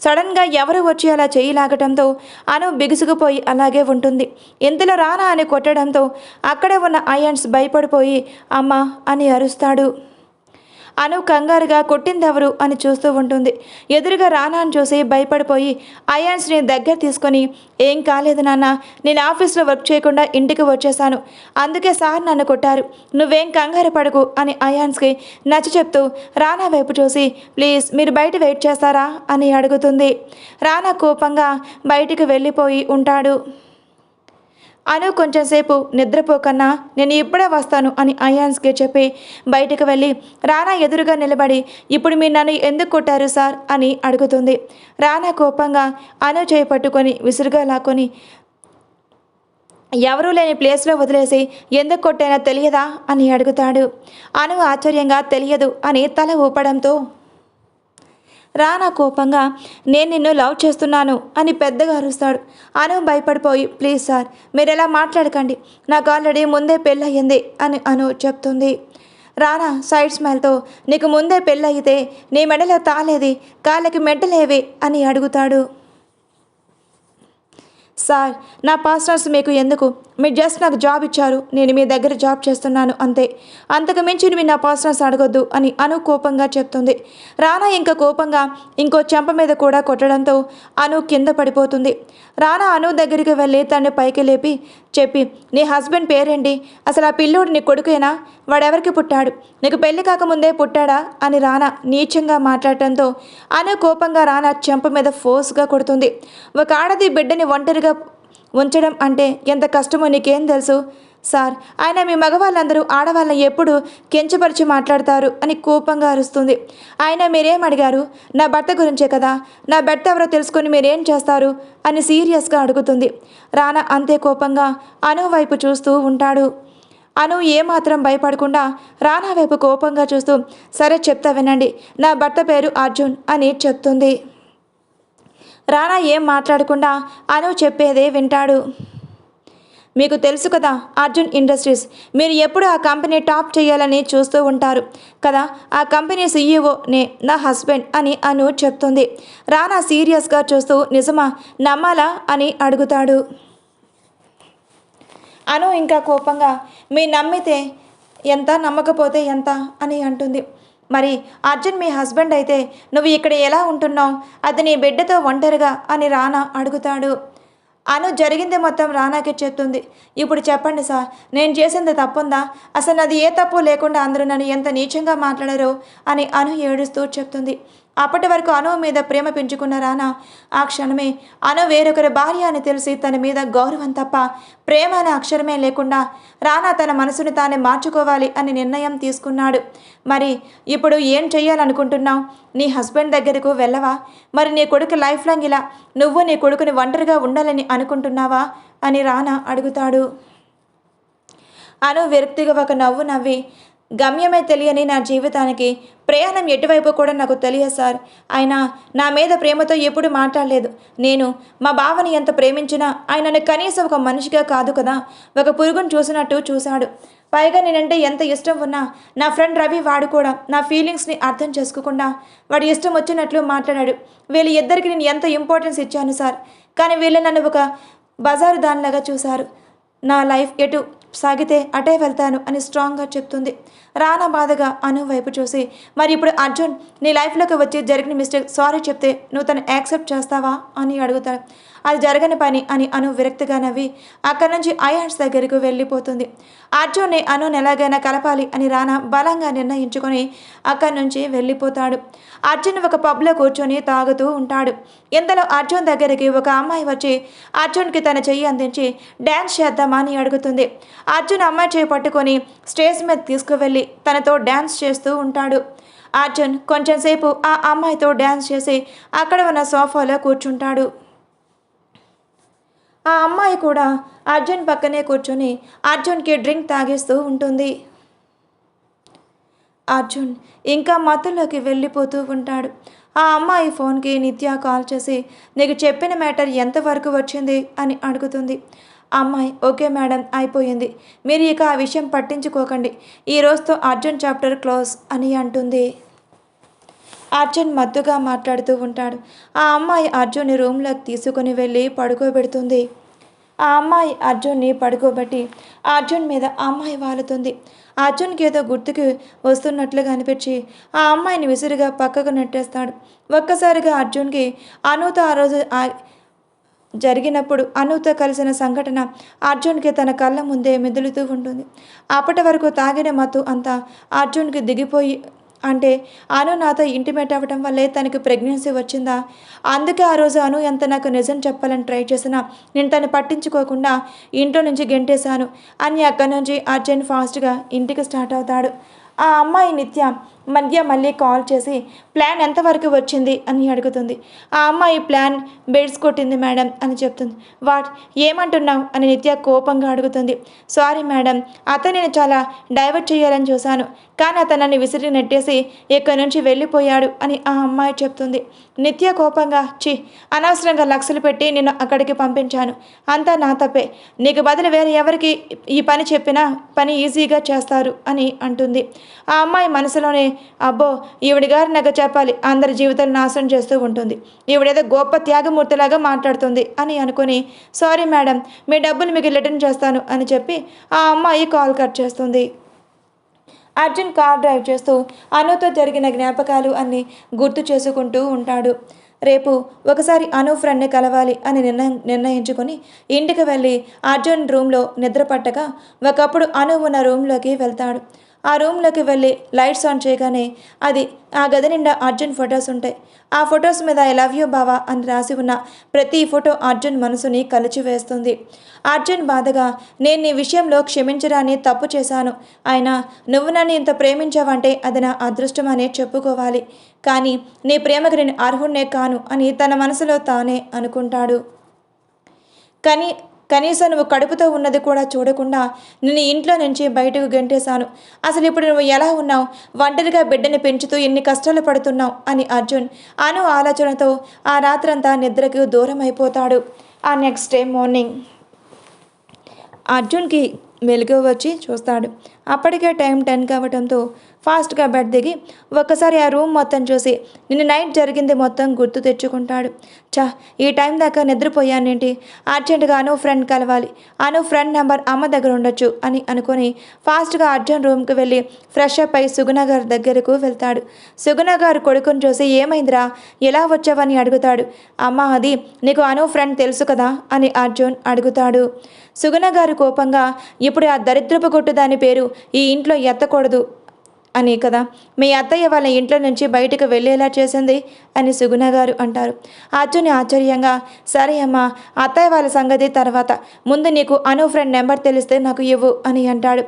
సడన్గా ఎవరు వచ్చి అలా చెయ్యి లాగటంతో అను బిగుసుకుపోయి అలాగే ఉంటుంది. ఇంతలో రానా అని కొట్టడంతో అక్కడే ఉన్న అయాన్స్ భయపడిపోయి అమ్మ అని అరుస్తాడు. అను కంగారుగా కొట్టిందెవరు అని చూస్తూ ఉంటుంది. ఎదురుగా రానాను చూసి భయపడిపోయి అయాన్స్ని దగ్గర తీసుకొని, ఏం కాలేదు నాన్న, నేను ఆఫీస్లో వర్క్ చేయకుండా ఇంటికి వచ్చేసాను, అందుకే సార్ నన్ను కొట్టారు, నువ్వేం కంగారు పడకు అని అయాన్స్కి నచ్చ చెప్తూ రానా వైపు చూసి, ప్లీజ్ మీరు బయట వెయిట్ చేస్తారా అని అడుగుతుంది. రానా కోపంగా బయటికి వెళ్ళిపోయి ఉంటాడు. అను కొంచెంసేపు నిద్రపోకన్నా నేను ఇప్పుడే వస్తాను అని అయాన్స్కి చెప్పి బయటికి వెళ్ళి రానా ఎదురుగా నిలబడి, ఇప్పుడు మీరు నన్ను ఎందుకు కొట్టారు సార్ అని అడుగుతుంది. రానా కోపంగా అను చేయి పట్టుకొని విసురుగా లాక్కొని, ఎవరూ లేని ప్లేస్లో వదిలేసి ఎందుకు కొట్టానో తెలియదా అని అడుగుతాడు. అను ఆశ్చర్యంగా తెలియదు అని తల ఊపడంతో రానా కోపంగా, నేను నిన్ను లవ్ చేస్తున్నాను అని పెద్దగా అరుస్తాడు. అను భయపడిపోయి, ప్లీజ్ సార్ మీరు ఎలా మాట్లాడకండి, నాకు ఆల్రెడీ ముందే పెళ్ళయింది అని అను చెప్తుంది. రానా సైడ్ స్మైల్తో, నీకు ముందే పెళ్ళయితే నీ మెడలో తాలేది, కాళ్ళకి మెడ్డలేవి అని అడుగుతాడు. సార్ నా పాస్టర్స్ మీకు ఎందుకు, మీరు జస్ట్ నాకు జాబ్ ఇచ్చారు, నేను మీ దగ్గర జాబ్ చేస్తున్నాను అంతే, అంతకు మించి మీరు నా పాస్టర్స్ అడగొద్దు అని అను కోపంగా చెప్తుంది. రానా ఇంకా కోపంగా ఇంకో చెంప మీద కూడా కొట్టడంతో అను కింద పడిపోతుంది. రానా అను దగ్గరికి వెళ్ళి తనని పైకి లేపి చెప్పి, నీ హస్బెండ్ పేరేంటి, అసలు ఆ పిల్లోడు నీ కొడుకేనా, వాడెవరికి పుట్టాడు, నీకు పెళ్లి కాకముందే పుట్టాడా అని రానా నీచంగా మాట్లాడటంతో అను కోపంగా రానా చెంప మీద ఫోర్స్గా కొడుతుంది. ఒక ఆడది బిడ్డని ఒంటరిగా ఉంచడం అంటే ఎంత కష్టమో నీకేం తెలుసు సార్, ఆయన మీ మగవాళ్ళందరూ ఆడవాళ్ళని ఎప్పుడు కించపరిచి మాట్లాడతారు అని కోపంగా అరుస్తుంది. ఆయన మీరేం అడిగారు, నా భర్త గురించే కదా, నా భర్త ఎవరో తెలుసుకొని మీరేం చేస్తారు అని సీరియస్గా అడుగుతుంది. రానా అంతే కోపంగా అను వైపు చూస్తూ ఉంటాడు. అను ఏమాత్రం భయపడకుండా రానా వైపు కోపంగా చూస్తూ, సరే చెప్తా వినండి, నా భర్త పేరు అర్జున్ అని చెప్తుంది. రానా ఏం మాట్లాడకుండా అను చెప్పేదే వింటాడు. మీకు తెలుసు కదా అర్జున్ ఇండస్ట్రీస్, మీరు ఎప్పుడు ఆ కంపెనీ టాప్ చేయాలని చూస్తూ ఉంటారు కదా, ఆ కంపెనీ సీఈఓనే నా హస్బెండ్ అని అను చెప్తుంది. రానా సీరియస్గా చూస్తూ, నిజమా, నమ్మాలా అని అడుగుతాడు. అను ఇంకా కోపంగా, మీరు నమ్మితే ఎంత, నమ్మకపోతే ఎంత అని అంటుంది. మరి అర్జున్ మీ హస్బెండ్ అయితే నువ్వు ఇక్కడ ఎలా ఉంటున్నావు, అది నీ బిడ్డతో ఒంటరిగా అని రానా అడుగుతాడు. అను జరిగింది మొత్తం రానాకి చెప్తుంది. ఇప్పుడు చెప్పండి సార్, నేను చేసింది తప్పుందా, అసలు నాది ఏ తప్పు లేకుండా అందరూ నన్ను ఎంత నీచంగా మాట్లాడారో అని అను ఏడుస్తూ చెప్తుంది. అప్పటి వరకు అను మీద ప్రేమ పెంచుకున్న రానా ఆ క్షణమే అను వేరొకరి భార్య అని తెలిసి తన మీద గౌరవం తప్ప ప్రేమ అనే అక్షరమే లేకుండా రానా తన మనసుని తానే మార్చుకోవాలి అని నిర్ణయం తీసుకున్నాడు. మరి ఇప్పుడు ఏం చెయ్యాలనుకుంటున్నావు, నీ హస్బెండ్ దగ్గరకు వెళ్ళవా, మరి నీ కొడుకు లైఫ్ లాంగ్ ఇలా నువ్వు నీ కొడుకుని ఒంటరిగా ఉండాలని అనుకుంటున్నావా అని రానా అడుగుతాడు. అను విరక్తిగా ఒక నవ్వు నవ్వి, గమ్యమే తెలియని నా జీవితానికి ప్రయాణం ఎటువైపు కూడా నాకు తెలియదు సార్, ఆయన నా మీద ప్రేమతో ఎప్పుడు మాట్లాడలేదు, నేను మా బావని ఎంత ప్రేమించినా ఆయనను కనీసం ఒక మనిషిగా కాదు కదా, ఒక పురుగును చూసినట్టు చూశాడు, పైగా నేనంటే ఎంత ఇష్టం ఉన్నా నా ఫ్రెండ్ రవి వాడు కూడా నా ఫీలింగ్స్ని అర్థం చేసుకోకుండా వాడి ఇష్టం వచ్చినట్లు మాట్లాడాడు, వీళ్ళ ఇద్దరికి నేను ఎంత ఇంపార్టెన్స్ ఇచ్చాను సార్, కానీ వీళ్ళు నన్ను ఒక బజారు దానిలాగా చూశారు, నా లైఫ్ ఎటు సాగితే అటే వెళ్తాను అని స్ట్రాంగ్గా చెప్తుంది. రానా బాధగా అను వైపు చూసి, మరి ఇప్పుడు అర్జున్ నీ లైఫ్లోకి వచ్చి జరిగిన మిస్టేక్ సారీ చెప్తే నువ్వు తను యాక్సెప్ట్ చేస్తావా అని అడుగుతాడు. అది జరగని పని అని అను విరక్తిగా నవ్వి అక్కడి నుంచి అయాన్స్ దగ్గరకు వెళ్ళిపోతుంది. అర్జున్ని అనుని ఎలాగైనా కలపాలి అని రానా బలంగా నిర్ణయించుకొని అక్కడి నుంచి వెళ్ళిపోతాడు. అర్జున్ ఒక పబ్లో కూర్చొని తాగుతూ ఉంటాడు. ఇంతలో అర్జున్ దగ్గరికి ఒక అమ్మాయి వచ్చి అర్జున్కి తన చెయ్యి అందించి డ్యాన్స్ చేద్దామా అని అడుగుతుంది. అర్జున్ అమ్మాయి చేయి పట్టుకొని స్టేజ్ మీద తీసుకువెళ్ళి తనతో డ్యాన్స్ చేస్తూ ఉంటాడు. అర్జున్ కొంచెంసేపు ఆ అమ్మాయితో డ్యాన్స్ చేసి అక్కడ ఉన్న సోఫాలో కూర్చుంటాడు. ఆ అమ్మాయి కూడా అర్జున్ పక్కనే కూర్చొని అర్జున్కి డ్రింక్ తాగిస్తూ ఉంటుంది. అర్జున్ ఇంకా మత్తులోకి వెళ్ళిపోతూ ఉంటాడు. ఆ అమ్మాయి ఫోన్కి నిత్య కాల్ చేసి నీకు చెప్పిన మ్యాటర్ ఎంతవరకు వచ్చింది అని అడుగుతుంది. అమ్మాయి ఓకే మేడం అయిపోయింది, మీరు ఇక ఆ విషయం పట్టించుకోకండి, ఈ రోజుతో అర్జున్ చాప్టర్ క్లోజ్ అని అంటుంది. అర్జున్ మత్తుగా మాట్లాడుతూ ఉంటాడు. ఆ అమ్మాయి అర్జున్ని రూమ్లోకి తీసుకుని వెళ్ళి పడుకోబెడుతుంది. ఆ అమ్మాయి అర్జున్ని పడుకోబెట్టి అర్జున్ మీద అమ్మాయి వాలుతుంది. అర్జున్కి ఏదో గుర్తుకి వస్తున్నట్లుగా అనిపించి ఆ అమ్మాయిని విసురుగా పక్కకు నెట్టేస్తాడు. ఒక్కసారిగా అర్జున్కి అనుతో ఆ రోజు జరిగినప్పుడు అనుతో కలిసిన సంఘటన అర్జున్కి తన కళ్ళ ముందే మెదులుతూ ఉంటుంది. అప్పటి వరకు తాగిన మత్తు అంతా అర్జున్కి దిగిపోయి అంటే అను నాతో ఇంటిమేట్ అవ్వడం వల్లే తనకి ప్రెగ్నెన్సీ వచ్చిందా, అందుకే ఆ రోజు అను ఎంత నాకు నిజం చెప్పాలని ట్రై చేసినా నేను తను పట్టించుకోకుండా ఇంట్లో నుంచి గెంటేశాను అని అక్కడి నుంచి అర్జున్ ఫాస్ట్గా ఇంటికి స్టార్ట్ అవుతాడు. ఆ అమ్మాయి నిత్య మళ్ళీ కాల్ చేసి ప్లాన్ ఎంతవరకు వచ్చింది అని అడుగుతుంది. ఆ అమ్మాయి ప్లాన్ బెడ్స్ కొట్టింది మేడం అని చెప్తుంది. వాట్ ఏమంటున్నావు అని నిత్య కోపంగా అడుగుతుంది. సారీ మేడం, అతను నేను చాలా డైవర్ట్ చేయాలని చూశాను, కానీ అతను నన్ను విసిరి నెట్టేసి ఇక్కడి నుంచి వెళ్ళిపోయాడు అని ఆ అమ్మాయి చెప్తుంది. నిత్య కోపంగా అనవసరంగా లక్షలు పెట్టి నిన్ను అక్కడికి పంపించాను, అంతా నా తప్పే, నీకు బదులు వేరే ఎవరికి ఈ పని చెప్పినా పని ఈజీగా చేస్తారు అని అంటుంది. ఆ అమ్మాయి మనసులోనే అబ్బో ఈవిడి గారు నాకు చెప్పాలి, అందరి జీవితాలు నాశనం చేస్తూ ఉంటుంది, ఈవిడేదో గొప్ప త్యాగమూర్తిలాగా మాట్లాడుతుంది అని అనుకుని సారీ మేడం, మీ డబ్బులు మీకు రిటర్న్ చేస్తాను అని చెప్పి ఆ అమ్మాయి కాల్ కట్ చేస్తుంది. అర్జున్ కార్ డ్రైవ్ చేస్తూ అనుతో జరిగిన జ్ఞాపకాలు అన్నీ గుర్తు చేసుకుంటూ ఉంటాడు. రేపు ఒకసారి అను ఫ్రెండ్ని కలవాలి అని నిర్ణయించుకొని ఇంటికి వెళ్ళి అర్జున్ రూమ్లో నిద్ర పట్టక ఒకప్పుడు అను ఉన్న రూమ్లోకి వెళ్తాడు. ఆ రూమ్లోకి వెళ్ళి లైట్స్ ఆన్ చేయగానే ఆ గది నిండా అర్జున్ ఫొటోస్ ఉంటాయి. ఆ ఫొటోస్ మీద ఐ లవ్ యూ బావా అని రాసి ఉన్న ప్రతి ఫోటో అర్జున్ మనసుని కలిచివేస్తుంది. అర్జున్ బాధగా నేను నీ విషయంలో క్షమించరాని తప్పు చేశాను, అయినా నువ్వు నన్ను ఇంత ప్రేమించావంటే అది నా అదృష్టం అనే చెప్పుకోవాలి, కానీ నీ ప్రేమకు నేను అర్హుణ్ణే కాను అని తన మనసులో తానే అనుకుంటాడు. కనీసం నువ్వు కడుపుతో ఉన్నది కూడా చూడకుండా నిన్ను ఇంట్లో నుంచి బయటకు గెంటేశాను, అసలు ఇప్పుడు నువ్వు ఎలా ఉన్నావు, ఒంటరిగా బిడ్డని పెంచుతూ ఎన్ని కష్టాలు పడుతున్నావు అని అర్జున్ అను ఆలోచనతో ఆ రాత్రంతా నిద్రకు దూరం అయిపోతాడు. ఆ నెక్స్ట్ డే మార్నింగ్ అర్జున్కి వెలుగు వచ్చి చూస్తాడు. అప్పటికే టైం 10 కావడంతో ఫాస్ట్గా బెడ్ దిగి ఒక్కసారి ఆ రూమ్ మొత్తం చూసి నిన్న నైట్ జరిగింది మొత్తం గుర్తు తెచ్చుకుంటాడు. ఈ టైం దాకా నిద్రపోయానేంటి, అర్జెంటుగా అను ఫ్రెండ్ కలవాలి, అను ఫ్రెండ్ నెంబర్ అమ్మ దగ్గర ఉండొచ్చు అని అనుకుని ఫాస్ట్గా అర్జున్ రూమ్కి వెళ్ళి ఫ్రెష్ అప్ అయి సుగుణ గారి దగ్గరకు వెళ్తాడు. సుగుణ గారు కొడుకుని చూసి ఏమైందిరా, ఎలా వచ్చావని అడుగుతాడు. అమ్మ అది నీకు అను ఫ్రెండ్ తెలుసు కదా అని అర్జున్ అడుగుతాడు. సుగుణ గారు కోపంగా ఇప్పుడు ఆ దరిద్రపు కొట్టు దాని పేరు ఈ ఇంట్లో ఎత్తకూడదు అని కదా మీ అత్తయ్య వాళ్ళ ఇంట్లో నుంచి బయటకు వెళ్ళేలా చేసింది అని సుగుణ గారు అంటారు. అర్జున్ ఆశ్చర్యంగా సరే అమ్మా, అత్తయ్య వాళ్ళ సంగతి తర్వాత, ముందు నీకు అను ఫ్రెండ్ నెంబర్ తెలిస్తే నాకు ఇవ్వు అని అంటాడు.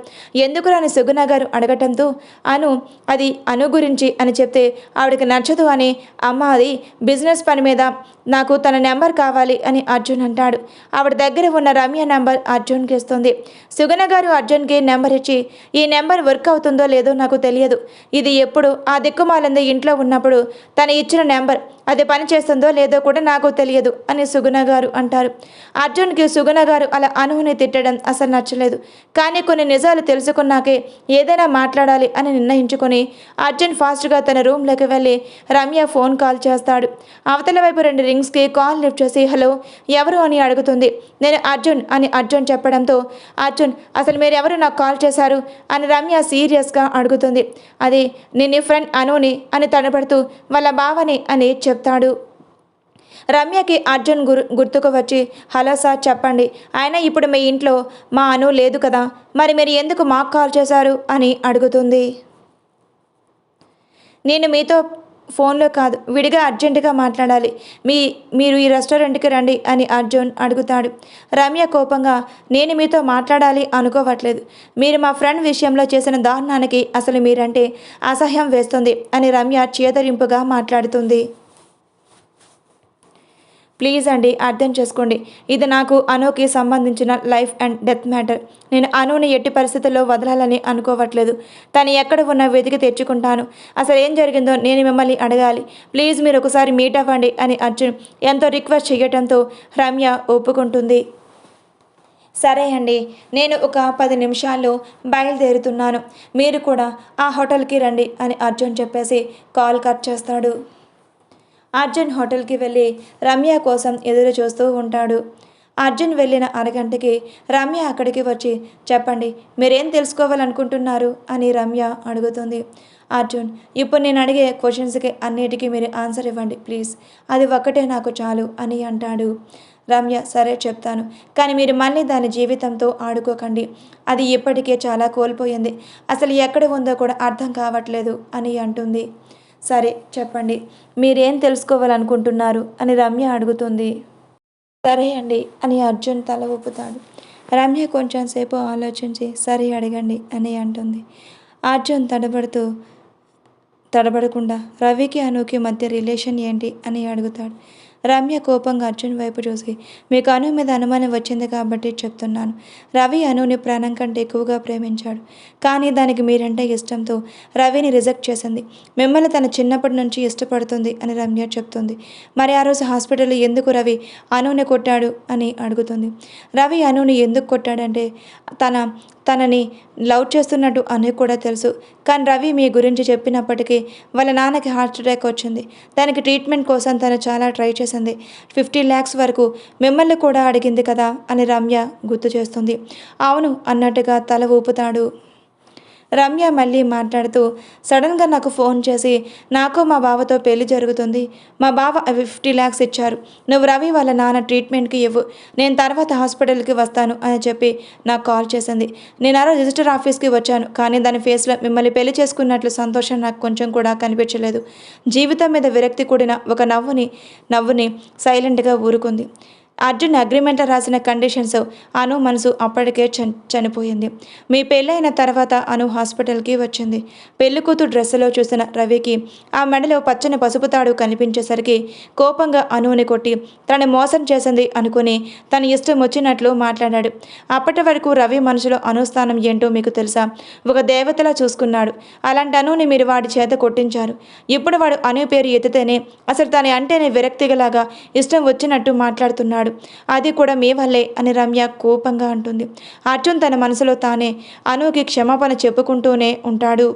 ఎందుకు అని సుగుణ గారు అడగటంతో అది అను గురించి అని చెప్తే ఆవిడకి నచ్చదు అని, అమ్మ అది బిజినెస్ పని మీద నాకు తన నెంబర్ కావాలి అని అర్జున్ అంటాడు. ఆవిడ దగ్గర ఉన్న రమ్య నెంబర్ అర్జున్కి ఇస్తుంది. సుగుణ గారు అర్జున్కి నెంబర్ ఇచ్చి ఈ నెంబర్ వర్క్ అవుతుందో లేదో నాకు తెలియదు, ఇది ఎప్పుడు ఆ దిక్కుమాలంది ఇంట్లో ఉన్నప్పుడు తను ఇచ్చిన నెంబర్, అది పని చేస్తుందో లేదో కూడా నాకు తెలియదు అని సుగుణ గారు అంటారు. అర్జున్కి సుగుణ గారు అలా అనువుని తిట్టడం అసలు నచ్చలేదు. కానీ కొన్ని నిజాలు తెలుసుకున్నాకే ఏదైనా మాట్లాడాలి అని నిర్ణయించుకొని అర్జున్ ఫాస్ట్గా తన రూమ్లోకి వెళ్ళి రమ్య ఫోన్ కాల్ చేస్తాడు. అవతల వైపు 2 రింగ్స్కి కాల్ లిఫ్ట్ చేసి హలో ఎవరు అని అడుగుతుంది. నేను అర్జున్ అని అర్జున్ చెప్పడంతో అర్జున్ అసలు మీరెవరు నాకు కాల్ చేశారు అని రమ్య సీరియస్గా అడుగుతుంది. అది నేను ఫ్రెండ్ అనుని అని తడబడుతూ వాళ్ళ బావని అని చెప్తాడు. రమ్యకి అర్జున్ గుర్తుకు వచ్చి హలో సార్ చెప్పండి, అయినా ఇప్పుడు మీ ఇంట్లో మా అను లేదు కదా, మరి మీరు ఎందుకు మాకు కాల్ చేశారు అని అడుగుతుంది. నేను మీతో ఫోన్లో కాదు విడిగా అర్జెంటుగా మాట్లాడాలి, మీరు ఈ రెస్టారెంట్కి రండి అని అర్జున్ అడుగుతాడు. రమ్య కోపంగా నేను మీతో మాట్లాడాలి అనుకోవట్లేదు, మీరు మా ఫ్రెండ్ విషయంలో చేసిన దారుణానికి అసలు మీరంటే అసహ్యం వేస్తుంది అని రమ్య చేదరింపుగా మాట్లాడుతుంది. ప్లీజ్ అండి అర్థం చేసుకోండి, ఇది నాకు అనుకి సంబంధించిన లైఫ్ అండ్ డెత్ మ్యాటర్. నేను అనుని ఎట్టి పరిస్థితుల్లో వదలాలని అనుకోవట్లేదు. తను ఎక్కడ ఉన్నా వెతికి తెచ్చుకుంటాను. అసలు ఏం జరిగిందో నేను మిమ్మల్ని అడగాలి, ప్లీజ్ మీరు ఒకసారి మీట్ అవ్వండి అని అర్జున్ ఎంతో రిక్వెస్ట్ చేయడంతో రమ్య ఒప్పుకుంటుంది. సరే అండి, నేను ఒక 10 నిమిషాల్లో బయలుదేరుతున్నాను, మీరు కూడా ఆ హోటల్కి రండి అని అర్జున్ చెప్పేసి కాల్ కట్ చేస్తాడు. అర్జున్ హోటల్కి వెళ్ళి రమ్య కోసం ఎదురు చూస్తూ ఉంటాడు. అర్జున్ వెళ్ళిన అరగంటకి రమ్య అక్కడికి వచ్చి చెప్పండి మీరేం తెలుసుకోవాలనుకుంటున్నారు అని రమ్య అడుగుతుంది. అర్జున్ ఇప్పుడు నేను అడిగే క్వశ్చన్స్కి అన్నిటికీ మీరు ఆన్సర్ ఇవ్వండి ప్లీజ్, అది ఒక్కటే నాకు చాలు అని అంటాడు. రమ్య సరే చెప్తాను, కానీ మీరు మళ్ళీ దాని జీవితంతో ఆడుకోకండి, అది ఇప్పటికే చాలా కోల్పోయింది, అసలు ఎక్కడ ఉందో కూడా అర్థం కావట్లేదు అని అంటుంది. సరే చెప్పండి మీరేం తెలుసుకోవాలనుకుంటున్నారు అని రమ్య అడుగుతుంది. సరే అండి అని అర్జున్ తల ఊపుతాడు. రమ్య కొంచెం సేపు ఆలోచించి సరే అడగండి అని అంటుంది. అర్జున్ తడబడకుండా రవికి అనుకి మధ్య రిలేషన్ ఏంటి అని అడుగుతాడు. రమ్య కోపంగా అర్జున్ వైపు చూసి మీకు అను మీద అనుమానం వచ్చింది కాబట్టి చెప్తున్నాను, రవి అనుని ప్రాణం కంటే ఎక్కువగా ప్రేమించాడు, కానీ దానికి మీరంటే ఇష్టంతో రవిని రిజెక్ట్ చేసింది, మిమ్మల్ని తన చిన్నప్పటి నుంచి ఇష్టపడుతుంది అని రమ్య చెప్తుంది. మరి ఆ రోజు హాస్పిటల్లో ఎందుకు రవి అనుని కొట్టాడు అని అడుగుతుంది. రవి అనుని ఎందుకు కొట్టాడంటే తనని లవ్ చేస్తున్నట్టు అను కూడా తెలుసు, కానీ రవి మీ గురించి చెప్పినప్పటికీ వాళ్ళ నాన్నకి హార్ట్ అటాక్ వచ్చింది, దానికి ట్రీట్మెంట్ కోసం తను చాలా ట్రై చేసింది, 50 lakhs వరకు మిమ్మల్ని కూడా అడిగింది కదా అని రమ్య గుర్తు చేస్తుంది. అవును అన్నట్టుగా తల ఊపుతాడు. రమ్య మళ్ళీ మాట్లాడుతూ సడన్గా నాకు ఫోన్ చేసి నాకు మా బావతో పెళ్లి జరుగుతుంది, మా బావ 50 lakhs ఇచ్చారు, నువ్వు రవి వాళ్ళ నాన్న ట్రీట్మెంట్కి ఇవ్వు, నేను తర్వాత హాస్పిటల్కి వస్తాను అని చెప్పి నాకు కాల్ చేసింది. నేను ఆ రోజు రిజిస్టర్ ఆఫీస్కి వచ్చాను, కానీ దాని ఫేస్లో మిమ్మల్ని పెళ్లి చేసుకున్నట్లు సంతోషం నాకు కొంచెం కూడా కనిపించలేదు. జీవితం మీద విరక్తి కూడిన ఒక నవ్వుని సైలెంట్గా ఊరుకుంది. అర్జున్ అగ్రిమెంట్లో రాసిన కండిషన్స్ అను మనసు అప్పటికే చనిపోయింది. మీ పెళ్ళైన తర్వాత అను హాస్పిటల్కి వచ్చింది. పెళ్లి కూతురు డ్రెస్సులో చూసిన రవికి ఆ మెడలో పచ్చని పసుపు తాడు కనిపించేసరికి కోపంగా అనుని కొట్టి తనని మోసం చేసింది అనుకుని తన ఇష్టం వచ్చినట్లు మాట్లాడాడు. అప్పటి వరకు రవి మనసులో అనుస్థానం ఏంటో మీకు తెలుసా? ఒక దేవతలా చూసుకున్నాడు. అలాంటి అనుని మీరు వాడి చేత కొట్టించారు. ఇప్పుడు వాడు అను పేరు ఎత్తితేనే అసలు తన అంటేనే విరక్తిగలాగా ఇష్టం వచ్చినట్టు మాట్లాడుతున్నాడు, అది కూడా మీ వల్లే అని రమ్య కోపంగా అంటుంది. అర్జున్ తన మనసులో తానే అనుకి క్షమాపణ చెప్పుకుంటూనే ఉంటాడు.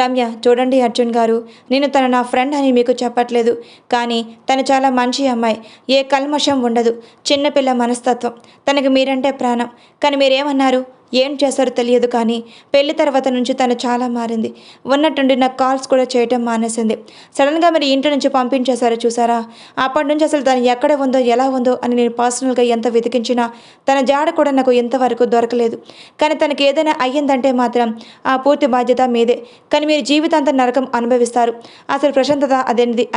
రమ్య చూడండి అర్జున్ గారు, నేను తను నా ఫ్రెండ్ అని మీకు చెప్పట్లేదు, కానీ తను చాలా మంచి అమ్మాయి, ఏ కల్మషం ఉండదు, చిన్నపిల్ల మనస్తత్వం, తనకి మీరంటే ప్రాణం. కానీ మీరేమన్నారు, ఏం చేస్తారో తెలియదు, కానీ పెళ్లి తర్వాత నుంచి తను చాలా మారింది. ఉన్నట్టుండి నాకు కాల్స్ కూడా చేయటం మానేసింది. సడన్గా మీరు ఇంటి నుంచి పంపించేశారో చూసారా, అప్పటి నుంచి అసలు తను ఎక్కడ ఉందో ఎలా ఉందో అని నేను పర్సనల్గా ఎంత వెతికించినా తన జాడ కూడా నాకు ఇంతవరకు దొరకలేదు. కానీ తనకి ఏదైనా అయ్యిందంటే మాత్రం ఆ పూర్తి బాధ్యత మీదే, కానీ మీరు జీవితాంతం నరకం అనుభవిస్తారు. అసలు ప్రశాంతత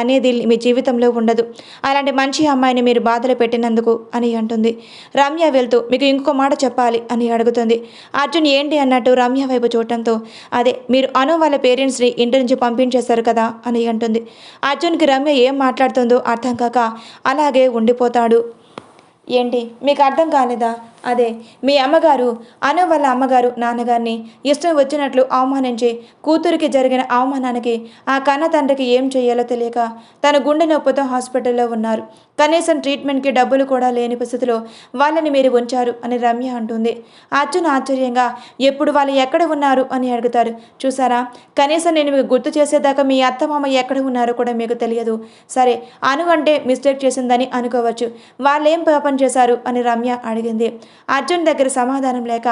అనేది మీ జీవితంలో ఉండదు. అలాంటి మంచి అమ్మాయిని మీరు బాధలు పెట్టినందుకు అని అంటుంది. రమ్య వెళ్తూ మీకు ఇంకొక మాట చెప్పాలి అని అడుగుతుంది. అర్జున్ ఏంటి అన్నట్టు రమ్య వైపు చూడటంతో అదే మీరు అను వాళ్ళ పేరెంట్స్ని ఇంటి నుంచి పంపించేశారు కదా అని అంటుంది. అర్జున్కి రమ్య ఏం మాట్లాడుతుందో అర్థం కాక అలాగే ఉండిపోతాడు. ఏంటి మీకు అర్థం కాలేదా? అదే మీ అమ్మగారు అను వాళ్ళ అమ్మగారు నాన్నగారిని ఇష్టం వచ్చినట్లు అవమానించి కూతురికి జరిగిన అవమానానికి ఆ కన్న తండ్రికి ఏం చేయాలో తెలియక తన గుండె నొప్పితో హాస్పిటల్లో ఉన్నారు. కనీసం ట్రీట్మెంట్కి డబ్బులు కూడా లేని పరిస్థితిలో వాళ్ళని మీరు ఉంచారు అని రమ్య అంటుంది. అర్జున్ ఆశ్చర్యంగా ఎప్పుడు వాళ్ళు ఎక్కడ ఉన్నారు అని అడుగుతారు. చూసారా, కనీసం నేను మీకు గుర్తు చేసేదాకా మీ అత్తమామ ఎక్కడ ఉన్నారో కూడా మీకు తెలియదు. సరే, అను అంటే మిస్టేక్ చేసిందని అనుకోవచ్చు, వాళ్ళేం పాపం చేశారు అని రమ్య అడిగింది. అర్జున్ దగ్గర సమాధానం లేక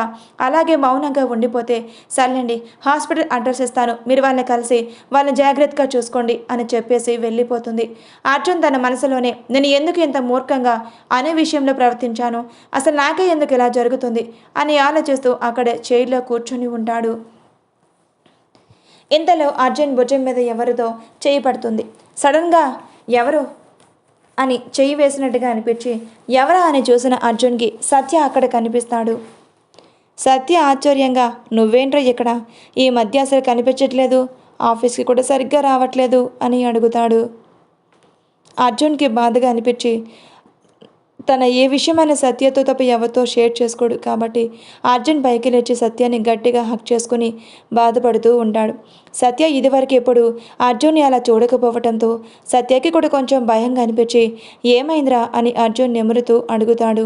అలాగే మౌనంగా ఉండిపోతే, సర్లేండి, హాస్పిటల్ అడ్రస్ ఇస్తాను, మీరు వాళ్ళని కలిసి వాళ్ళని జాగ్రత్తగా చూసుకోండి అని చెప్పేసి వెళ్ళిపోతుంది. అర్జున్ తన మనసులోనే నేను ఎందుకు ఇంత మూర్ఖంగా అనే విషయంలో ప్రవర్తించాను, అసలు నాకే ఎందుకు ఇలా జరుగుతుంది అని ఆలోచిస్తూ అక్కడే చైర్లో కూర్చొని ఉంటాడు. ఇంతలో అర్జున్ భుజం మీద ఎవరితో చేయి పడుతుంది. సడన్గా ఎవరు అని చెయ్యి వేసినట్టుగా అనిపించి ఎవరా అని చూసిన అర్జున్కి సత్య అక్కడ కనిపిస్తాడు. సత్య ఆశ్చర్యంగా నువ్వేంట్రా ఇక్కడ, ఈ మధ్య అసలు కనిపించట్లేదు, ఆఫీస్కి కూడా సరిగ్గా రావట్లేదు అని అడుగుతాడు. అర్జున్కి బాధగా అనిపించి తన ఏ విషయమైన సత్యతో తప్ప ఎవరితో షేర్ చేసుకోడు కాబట్టి అర్జున్ పైకి లేచి సత్యాన్ని గట్టిగా హక్ చేసుకుని బాధపడుతూ ఉంటాడు. సత్య ఇదివరకు ఎప్పుడు అర్జున్ని అలా చూడకపోవటంతో సత్యకి కూడా కొంచెం భయంగా అనిపించి ఏమైందిరా అని అర్జున్ నెమురుతూ అడుగుతాడు.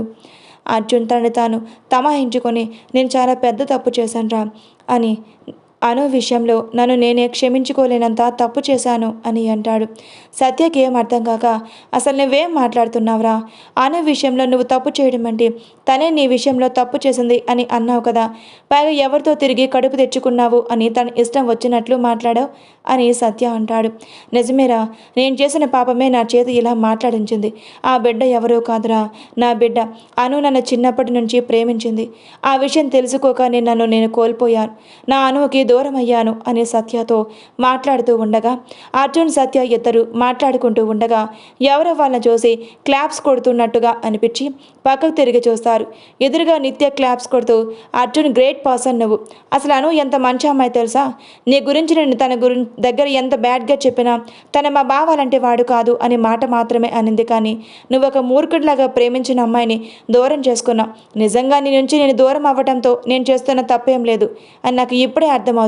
అర్జున్ తనని తాను తమాయించుకొని నేను చాలా పెద్ద తప్పు చేశానురా అని అను విషయంలో నన్ను నేనే క్షమించుకోలేనంత తప్పు చేశాను అని అంటాడు. సత్యకి ఏం అర్థం కాక అసలు నువ్వేం మాట్లాడుతున్నావురా, అను విషయంలో నువ్వు తప్పు చేయడం అంటే తనే నీ విషయంలో తప్పు చేసింది అని అన్నావు కదా, పైగా ఎవరితో తిరిగి కడుపు తెచ్చుకున్నావు అని తన ఇష్టం వచ్చినట్లు మాట్లాడావు అని సత్య అంటాడు. నిజమేరా, నేను చేసిన పాపమే నా చేతి ఇలా మాట్లాడించింది. ఆ బిడ్డ ఎవరో కాదురా, నా బిడ్డ అను నన్ను చిన్నప్పటి నుంచి ప్రేమించింది. ఆ విషయం తెలుసుకోక నేను కోల్పోయాను, నా అనువుకి దూరం అయ్యాను అని సత్యతో మాట్లాడుతూ ఉండగా అర్జున్ సత్య ఇద్దరు మాట్లాడుకుంటూ ఉండగా ఎవరో వాళ్ళని చూసి క్లాప్స్ కొడుతున్నట్టుగా అనిపించి పక్కకు తిరిగి చూస్తారు. ఎదురుగా నిత్య క్లాప్స్ కొడుతూ అర్జున్ గ్రేట్ పర్సన్, నువ్వు అసలు అను ఎంత మంచి అమ్మాయి తెలుసా, నీ గురించి నేను తన దగ్గర ఎంత బ్యాడ్గా చెప్పినా తన మా బావాలంటే వాడు కాదు అని మాట మాత్రమే అనింది, కానీ నువ్వు ఒక మూర్ఖుడిలాగా ప్రేమించిన అమ్మాయిని దూరం చేసుకున్నావు. నిజంగా నీ నుంచి నేను దూరం అవ్వడంతో నేను చేస్తున్న తప్పేం లేదు అని నాకు ఇప్పుడే అర్థమవుతుంది.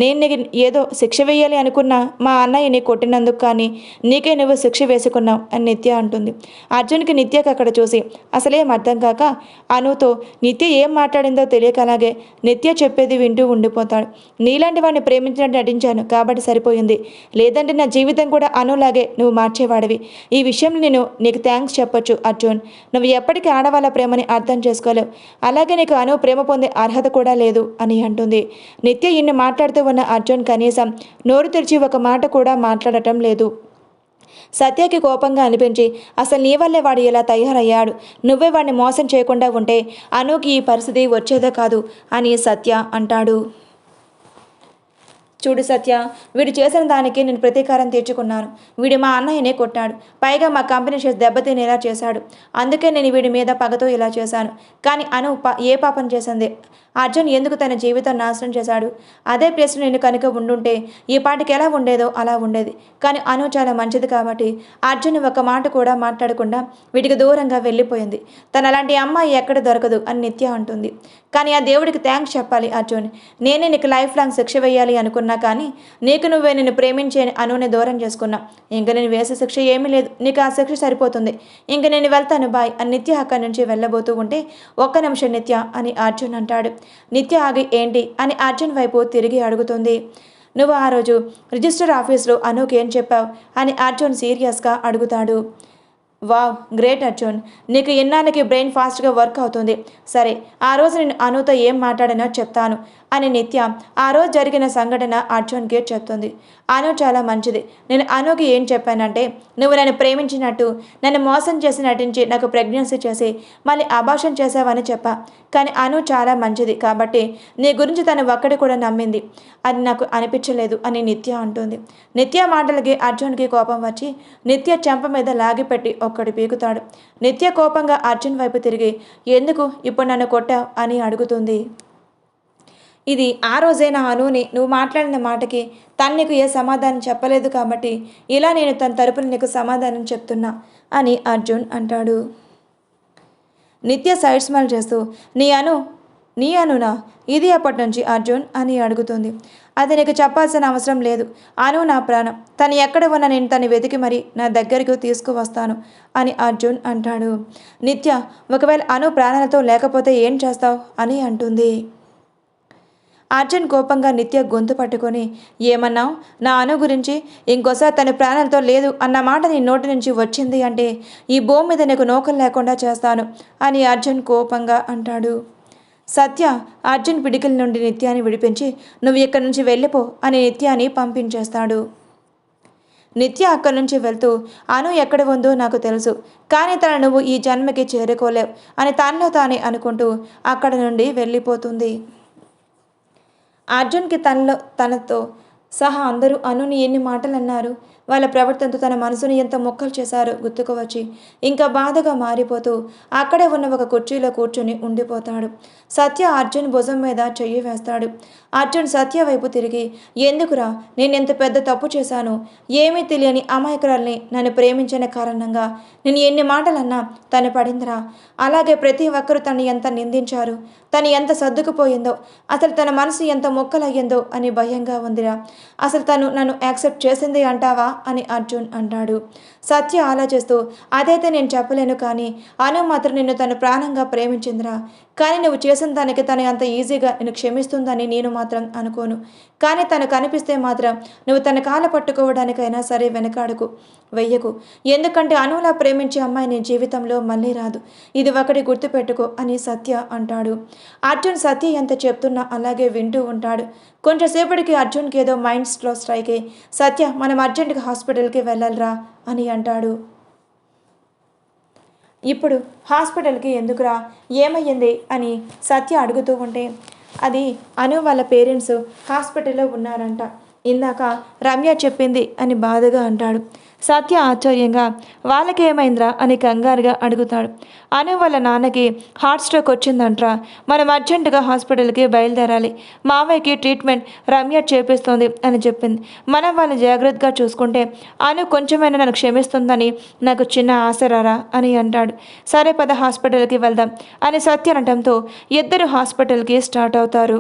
నేను నీకు ఏదో శిక్ష వేయాలి అనుకున్నా మా అన్నయ్యని కొట్టినందుకు, కానీ నీకే నువ్వు శిక్ష వేసుకున్నావు అని నిత్య అంటుంది. అర్జున్కి నిత్యకి అక్కడ చూసి అసలేం అర్థం కాక అనుతో నిత్య ఏం మాట్లాడిందో తెలియక అలాగే నిత్య చెప్పేది వింటూ ఉండిపోతాడు. నీలాంటి వాడిని ప్రేమించినట్టు నటించాను కాబట్టి సరిపోయింది, లేదంటే నా జీవితం కూడా అనులాగే నువ్వు మార్చేవాడివి. ఈ విషయంలో నేను నీకు థ్యాంక్స్ చెప్పొచ్చు అర్జున్, నువ్వు ఎప్పటికీ ఆడవాళ్ళ ప్రేమని అర్థం చేసుకోలేవు, అలాగే నీకు అను ప్రేమ పొందే అర్హత కూడా లేదు అని అంటుంది. నిత్య ఇన్ని మాట్లాడుతూ ఉన్న అర్జున్ కనీసం నోరు తెరిచి ఒక మాట కూడా మాట్లాడటం లేదు. సత్యకి కోపంగా అనిపించి అసలు నీ వల్లే వాడు ఇలా తయారయ్యాడు, నువ్వే వాడిని మోసం చేయకుండా ఉంటే అనుకి ఈ పరిస్థితి వచ్చేదే కాదు అని సత్య అంటాడు. చూడు సత్య, వీడు చేసిన దానికి నేను ప్రతీకారం తీర్చుకున్నాను. వీడు మా అన్నయ్యనే కొట్టాడు, పైగా మా కంపెనీ షేర్స్ దెబ్బతినేలా చేశాడు. అందుకే నేను వీడి మీద పగతో ఇలా చేశాను. కానీ అను ఏ పాపం చేసింది? అర్జున్ ఎందుకు తన జీవితం నాశనం చేశాడు? అదే ప్లేస్లో నేను కనుక ఉండుంటే ఈ పాటికి ఎలా ఉండేదో అలా ఉండేది. కానీ అను చాలా మంచిది కాబట్టి అర్జున్ ఒక మాట కూడా మాట్లాడకుండా వీటికి దూరంగా వెళ్ళిపోయింది. తను అలాంటి అమ్మాయి ఎక్కడ దొరకదు అని నిత్య అంటుంది. కానీ ఆ దేవుడికి థ్యాంక్స్ చెప్పాలి అర్జున్, నేనే నీకు లైఫ్ లాంగ్ శిక్ష వేయాలి అనుకున్నా, కానీ నీకు నువ్వే నేను ప్రేమించే అనుని దూరం చేసుకున్నా. ఇంక నేను వేసే శిక్ష ఏమీ లేదు, నీకు ఆ శిక్ష సరిపోతుంది, ఇంక నేను వెళ్తాను బాయ్ అని నిత్య అక్కడి నుంచి వెళ్ళబోతూ ఉంటే ఒక్క నిమిషం నిత్య అని అర్జున్ అంటాడు. నిత్య ఆగి ఏంటి అని అర్జున్ వైపు తిరిగి అడుగుతుంది. నువ్వు ఆ రోజు రిజిస్టర్ ఆఫీస్లో అనుకి ఏం చెప్పావు అని అర్జున్ సీరియస్గా అడుగుతాడు. వావ్, గ్రేట్ అర్జున్, నీకు ఇన్నాళ్ళకి బ్రెయిన్ ఫాస్ట్గా వర్క్ అవుతుంది. సరే, ఆ రోజు నేను అనుతో ఏం మాట్లాడానో చెప్తాను అని నిత్య ఆ రోజు జరిగిన సంఘటన అర్జున్కి చెప్తుంది. అను చాలా మంచిది. నేను అనుకి ఏం చెప్పానంటే నువ్వు నన్ను ప్రేమించినట్టు నన్ను మోసం చేసి నటించి నాకు ప్రెగ్నెన్సీ చేసి మళ్ళీ అబార్షన్ చేసావని చెప్పా. కానీ అను చాలా మంచిది కాబట్టి నీ గురించి తను ఒక్కడి కూడా నమ్మింది, అది నాకు అనిపించలేదు అని నిత్య అంటుంది. నిత్య మాటలకి అర్జున్కి కోపం వచ్చి నిత్య చెంప మీద లాగిపెట్టి ఒక్కడి పీకుతాడు. నిత్య కోపంగా అర్జున్ వైపు తిరిగి ఎందుకు ఇప్పుడు నన్ను కొట్టావు అని అడుగుతుంది. ఇది ఆ రోజే నా అనుని నువ్వు మాట్లాడిన మాటకి తను నీకు ఏ సమాధానం చెప్పలేదు కాబట్టి ఇలా నేను తన తరపున నీకు సమాధానం చెప్తున్నా అని అర్జున్ అంటాడు. నిత్య సైడ్ స్మైల్ చేస్తూ నీ అనునా ఇది ఎప్పటి నుంచి అర్జున్ అని అడుగుతుంది. అది నీకు చెప్పాల్సిన అవసరం లేదు. అను నా ప్రాణం. తను ఎక్కడ ఉన్నా నేను తను వెతికి మరి నా దగ్గరకు తీసుకువస్తాను అని అర్జున్ అంటాడు. నిత్య ఒకవేళ అను ప్రాణాలతో లేకపోతే ఏం చేస్తావు అని అంటుంది. అర్జున్ కోపంగా నిత్య గొంతు పట్టుకొని ఏమన్నావు? నా అను గురించి ఇంకోసారి తన ప్రాణాలతో లేదు అన్న మాట నీ నోటి నుంచి వచ్చింది అంటే ఈ భూమి మీద నీకు నౌకలు లేకుండా చేస్తాను అని అర్జున్ కోపంగా అంటాడు. సత్య అర్జున్ పిడికిల నుండి నిత్యాన్ని విడిపించి నువ్వు ఇక్కడి నుంచి వెళ్ళిపో అని నిత్యాన్ని పంపించేస్తాడు. నిత్య అక్కడి నుంచి వెళ్తూ అను ఎక్కడ ఉందో నాకు తెలుసు, కానీ తన నువ్వు ఈ జన్మకి చేరుకోలేవు అని తనలో తానే అనుకుంటూ అక్కడ నుండి వెళ్ళిపోతుంది. అర్జున్కి తనతో సహా అందరూ అనుని ఎన్ని మాటలు అన్నారు, వాళ్ళ ప్రవర్తనతో తన మనసుని ఎంత మొక్కలు చేశారో గుర్తుకు వచ్చి ఇంకా బాధగా మారిపోతూ అక్కడే ఉన్న ఒక కుర్చీలో కూర్చొని ఉండిపోతాడు. సత్య అర్జున్ భుజం మీద చెయ్యి వేస్తాడు. అర్జున్ సత్య వైపు తిరిగి ఎందుకురా నేను ఎంత పెద్ద తప్పు చేశాను, ఏమీ తెలియని అమాయకురాల్ని నన్ను ప్రేమించిన కారణంగా నేను ఎన్ని మాటలన్నా తను పడిందిరా. అలాగే ప్రతి ఒక్కరూ తను ఎంత నిందించారు, తను ఎంత సర్దుకుపోయిందో, అసలు తన మనసు ఎంత మొక్కలయ్యిందో అని భయంగా ఉందిరా. అసలు తను నన్ను యాక్సెప్ట్ చేసింది అంటావా అని అర్జున్ అంటాడు. సత్య ఆలోచిస్తూ అదైతే నేను చెప్పలేను, కానీ అను మాత్రం నిన్ను తను ప్రాణంగా ప్రేమించిందిరా. కానీ నువ్వు చేసిన దానికి తను అంత ఈజీగా నేను క్షమిస్తుందని నేను మాత్రం అనుకోను. కానీ తను కనిపిస్తే మాత్రం నువ్వు తన కాళ్ళ పట్టుకోవడానికైనా సరే వెయ్యకు. ఎందుకంటే అనులా ప్రేమించే అమ్మాయి నీ జీవితంలో మళ్ళీ రాదు. ఇది ఒకటి గుర్తుపెట్టుకో అని సత్య అంటాడు. అర్జున్ సత్య ఎంత చెప్తున్నా అలాగే వింటూ ఉంటాడు. కొంచెంసేపటికి అర్జున్కి ఏదో మైండ్స్లో స్ట్రైక్ అయ్యి సత్య మనం అర్జెంటుగా హాస్పిటల్కి వెళ్ళాలిరా అని అంటాడు. ఇప్పుడు హాస్పిటల్కి ఎందుకురా, ఏమయ్యింది అని సత్య అడుగుతూ ఉంటే అది అను వాళ్ళ పేరెంట్స్ హాస్పిటల్లో ఉన్నారంట, ఇందాక రమ్య చెప్పింది అని బాధగా అంటాడు. సత్య ఆశ్చర్యంగా వాళ్ళకేమైందిరా అని కంగారుగా అడుగుతాడు. అను వాళ్ళ నాన్నకి హార్ట్ స్ట్రోక్ వచ్చిందంట్రా, మనం అర్జెంటుగా హాస్పిటల్కి బయలుదేరాలి, మావయ్యకి ట్రీట్మెంట్ రమ్య చేపిస్తుంది అని చెప్పింది. మనం వాళ్ళని జాగ్రత్తగా చూసుకుంటే అను కొంచెమైనా నన్ను క్షమిస్తుందని నాకు చిన్న ఆశరారా అని అంటాడు. సరే పద హాస్పిటల్కి వెళ్దాం అని సత్య అనటంతో ఇద్దరు హాస్పిటల్కి స్టార్ట్ అవుతారు.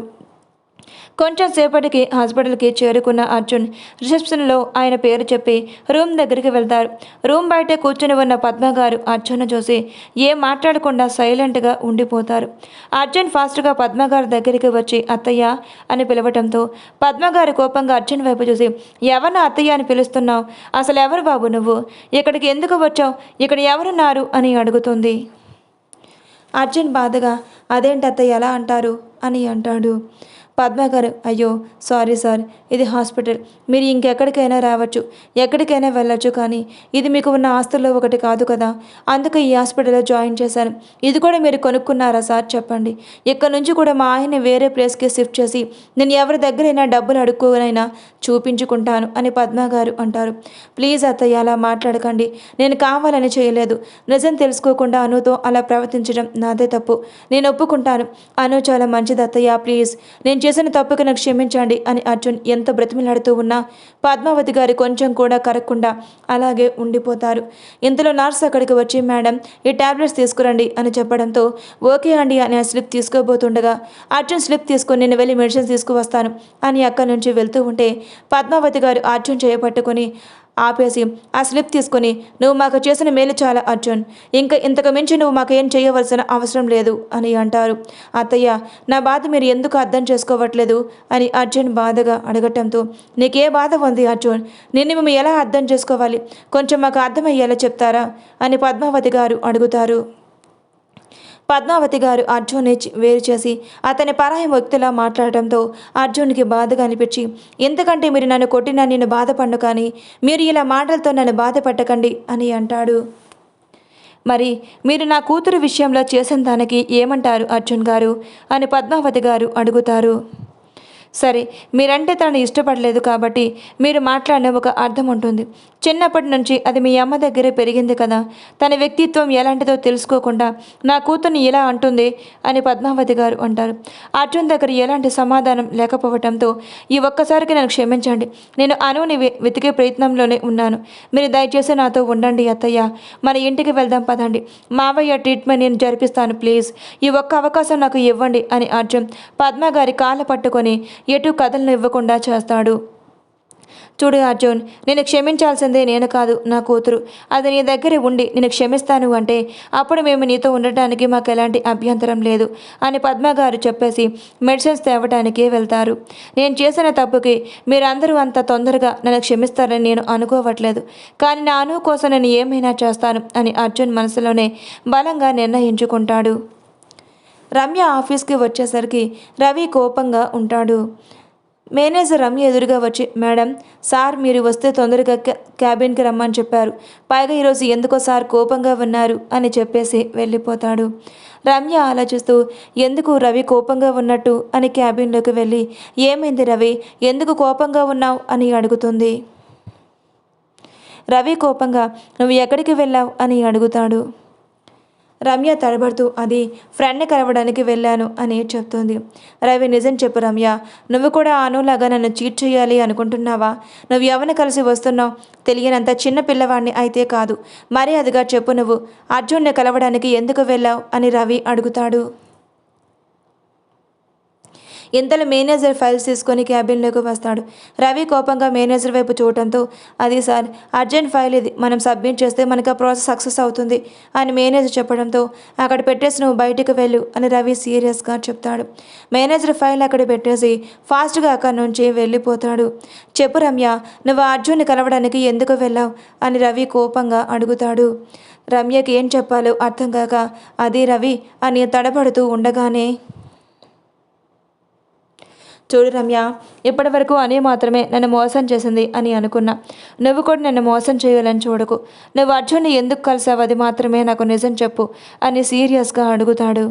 కొంచెం సేపటికి హాస్పిటల్కి చేరుకున్న అర్జున్ రిసెప్షన్లో ఆయన పేరు చెప్పి రూమ్ దగ్గరికి వెళ్తారు. రూమ్ బయట కూర్చుని ఉన్న పద్మ గారు అర్జున్ చూసి ఏం మాట్లాడకుండా సైలెంట్గా ఉండిపోతారు. అర్జున్ ఫాస్ట్గా పద్మ గారి దగ్గరికి వచ్చి అత్తయ్య అని పిలవటంతో పద్మ గారి కోపంగా అర్జున్ వైపు చూసి ఎవరిని అత్తయ్య అని పిలుస్తున్నావు, అసలు ఎవరు బాబు నువ్వు, ఇక్కడికి ఎందుకు వచ్చావు, ఇక్కడ ఎవరున్నారు అని అడుగుతుంది. అర్జున్ బాధగా అదేంటి అత్తయ్య ఎలా అంటారు అని అంటాడు. పద్మ గారు అయ్యో సారీ సార్, ఇది హాస్పిటల్, మీరు ఇంకెక్కడికైనా రావచ్చు, ఎక్కడికైనా వెళ్ళొచ్చు, కానీ ఇది మీకు ఉన్న ఆస్తుల్లో ఒకటి కాదు కదా, అందుకే ఈ హాస్పిటల్లో జాయిన్ చేశాను. ఇది కూడా మీరు కొనుక్కున్నారా సార్ చెప్పండి, ఇక్కడ నుంచి కూడా మా ఆయన్ని వేరే ప్లేస్కి షిఫ్ట్ చేసి నేను ఎవరి దగ్గరైనా డబ్బులు అడుక్కోనైనా చూపించుకుంటాను అని పద్మ గారు అంటారు. ప్లీజ్ అత్తయ్య అలా మాట్లాడకండి, నేను కావాలని చేయలేదు, నిజం తెలుసుకోకుండా అనుతో అలా ప్రవర్తించడం నాదే తప్పు, నేను ఒప్పుకుంటాను. అను చాలా మంచిది అత్తయ్య, ప్లీజ్ నేను చేసిన తప్పుకి నాకు క్షమించండి అని అర్జున్ ఎంత బ్రతిమిలాడుతూ ఉన్నా పద్మావతి గారు కొంచెం కూడా కరగకుండా అలాగే ఉండిపోతారు. ఇంతలో నర్స్ అక్కడికి వచ్చి మేడం ఈ టాబ్లెట్స్ తీసుకురండి అని చెప్పడంతో ఓకే అండి అని ఆ స్లిప్ తీసుకోబోతుండగా అర్జున్ స్లిప్ తీసుకొని నేను వెళ్ళి మెడిసిన్స్ తీసుకువస్తాను అని అక్కడి నుంచి వెళ్తూ ఉంటే పద్మావతి గారు అర్జున్ చేయబట్టుకొని ఆపేసి ఆ స్లిప్ తీసుకొని నువ్వు మాకు చేసిన మేలు చాలా అర్జున్, ఇంకా ఇంతకు మించి నువ్వు మాకేం చేయవలసిన అవసరం లేదు అని అంటారు. అత్తయ్య నా బాధ మీరు ఎందుకు అర్థం చేసుకోవట్లేదు అని అర్జున్ బాధగా అడగటంతో నీకే బాధ ఉంది అర్జున్, నిన్ను మేము ఎలా అర్థం చేసుకోవాలి, కొంచెం మాకు అర్థమయ్యేలా చెప్తారా అని పద్మావతి గారు అడుగుతారు. పద్మావతి గారు అర్జున్ని వేరు చేసి అతని పరాయి వ్యక్తిలా మాట్లాడటంతో అర్జున్కి బాధగా అనిపించి ఎందుకంటే మీరు నన్ను కొట్టినా నేను బాధపడ్ను, కానీ మీరు ఇలా మాటలతో నన్ను బాధ పెట్టకండి అని అంటాడు. మరి మీరు నా కూతురు విషయంలో చేసిన దానికి ఏమంటారు అర్జున్ గారు అని పద్మావతి గారు అడుగుతారు. సరే, మీరంటే తనని ఇష్టపడలేదు కాబట్టి మీరు మాట్లాడిన ఒక అర్థం ఉంటుంది. చిన్నప్పటి నుంచి అది మీ అమ్మ దగ్గరే పెరిగింది కదా. తన వ్యక్తిత్వం ఎలాంటిదో తెలుసుకోకుండా నా కూతుర్ని ఇలా అంటుంది అని పద్మావతి గారు అంటారు. అర్జున్ దగ్గర ఎలాంటి సమాధానం లేకపోవడంతో ఈ ఒక్కసారికి నన్ను క్షమించండి. నేను అనుని వెతికే ప్రయత్నంలోనే ఉన్నాను. మీరు దయచేసి నాతో ఉండండి అత్తయ్య. మన ఇంటికి వెళ్దాం పదండి. మావయ్య ట్రీట్మెంట్ నేను జరిపిస్తాను ప్లీజ్. ఈ ఒక్క అవకాశం నాకు ఇవ్వండి అని అర్జున్ పద్మ గారి కాళ్ళ పట్టుకొని ఎటు కథలను ఇవ్వకుండా చేస్తాడు. చూడు అర్జున్, నేను క్షమించాల్సిందే నేను కాదు, నా కూతురు. అది నీ దగ్గర ఉండి నేను క్షమిస్తాను అంటే అప్పుడు మేము నీతో ఉండటానికి మాకు ఎలాంటి అభ్యంతరం లేదు అని పద్మ గారు చెప్పేసి మెడిసిన్స్ తేవడానికి వెళ్తారు. నేను చేసిన తప్పుకి మీరందరూ అంత తొందరగా నన్ను క్షమిస్తారని నేను అనుకోవట్లేదు. కానీ నా అను కోసం నేను ఏమైనా చేస్తాను అని అర్జున్ మనసులోనే బలంగా నిర్ణయించుకుంటాడు. రమ్య ఆఫీస్కి వచ్చేసరికి రవి కోపంగా ఉంటాడు. మేనేజర్ రమ్య ఎదురుగా వచ్చి, మేడం, సార్ మీరు వస్తే తొందరగా క్యాబిన్కి రమ్మని చెప్పారు. పైగా ఈరోజు ఎందుకో సార్ కోపంగా ఉన్నారు అని చెప్పేసి వెళ్ళిపోతాడు. రమ్య ఆలోచిస్తూ ఎందుకు రవి కోపంగా ఉన్నట్టు అని క్యాబిన్లోకి వెళ్ళి, ఏమైంది రవి, ఎందుకు కోపంగా ఉన్నావు అని అడుగుతుంది. రవి కోపంగా, నువ్వు ఎక్కడికి వెళ్ళావు అని అడుగుతాడు. రమ్య తడబడుతూ అది ఫ్రెండ్ని కలవడానికి వెళ్ళాను అని చెప్తుంది. రవి, నిజం చెప్పు రమ్య, నువ్వు కూడా అనులాగా నన్ను చీట్ చేయాలి అనుకుంటున్నావా? నువ్వు ఎవరిని కలిసి వస్తున్నావు? తెలియనంత చిన్న పిల్లవాడిని అయితే కాదు. మరీ అదిగా చెప్పు, నువ్వు అర్జున్ని కలవడానికి ఎందుకు వెళ్ళావు అని రవి అడుగుతాడు. ఇంతలో మేనేజర్ ఫైల్స్ తీసుకొని క్యాబిన్లోకి వస్తాడు. రవి కోపంగా మేనేజర్ వైపు చూడటంతో, అది సార్ అర్జెంట్ ఫైల్, ఇది మనం సబ్మిట్ చేస్తే మనకు ఆ ప్రాసెస్ సక్సెస్ అవుతుంది అని మేనేజర్ చెప్పడంతో, అక్కడ పెట్టేసి నువ్వు బయటికి వెళ్ళు అని రవి సీరియస్గా చెప్తాడు. మేనేజర్ ఫైల్ అక్కడ పెట్టేసి ఫాస్ట్గా అక్కడి నుంచి వెళ్ళిపోతాడు. చెప్పు రమ్య, నువ్వు అర్జున్ని కలవడానికి ఎందుకు వెళ్ళావు అని రవి కోపంగా అడుగుతాడు. రమ్యకి ఏం చెప్పాలో అర్థం కాక, అది రవి అని తడబడుతూ ఉండగానే, చూడు రమ్య, ఇప్పటి వరకు అని మాత్రమే నన్ను మోసం చేసింది అని అనుకున్నా. నువ్వు కూడా నన్ను మోసం చేయాలని చూడకు. నువ్వు అర్జున్ని ఎందుకు కలిసావు అది మాత్రమే నాకు నిజం చెప్పు అని సీరియస్గా అడుగుతాడు.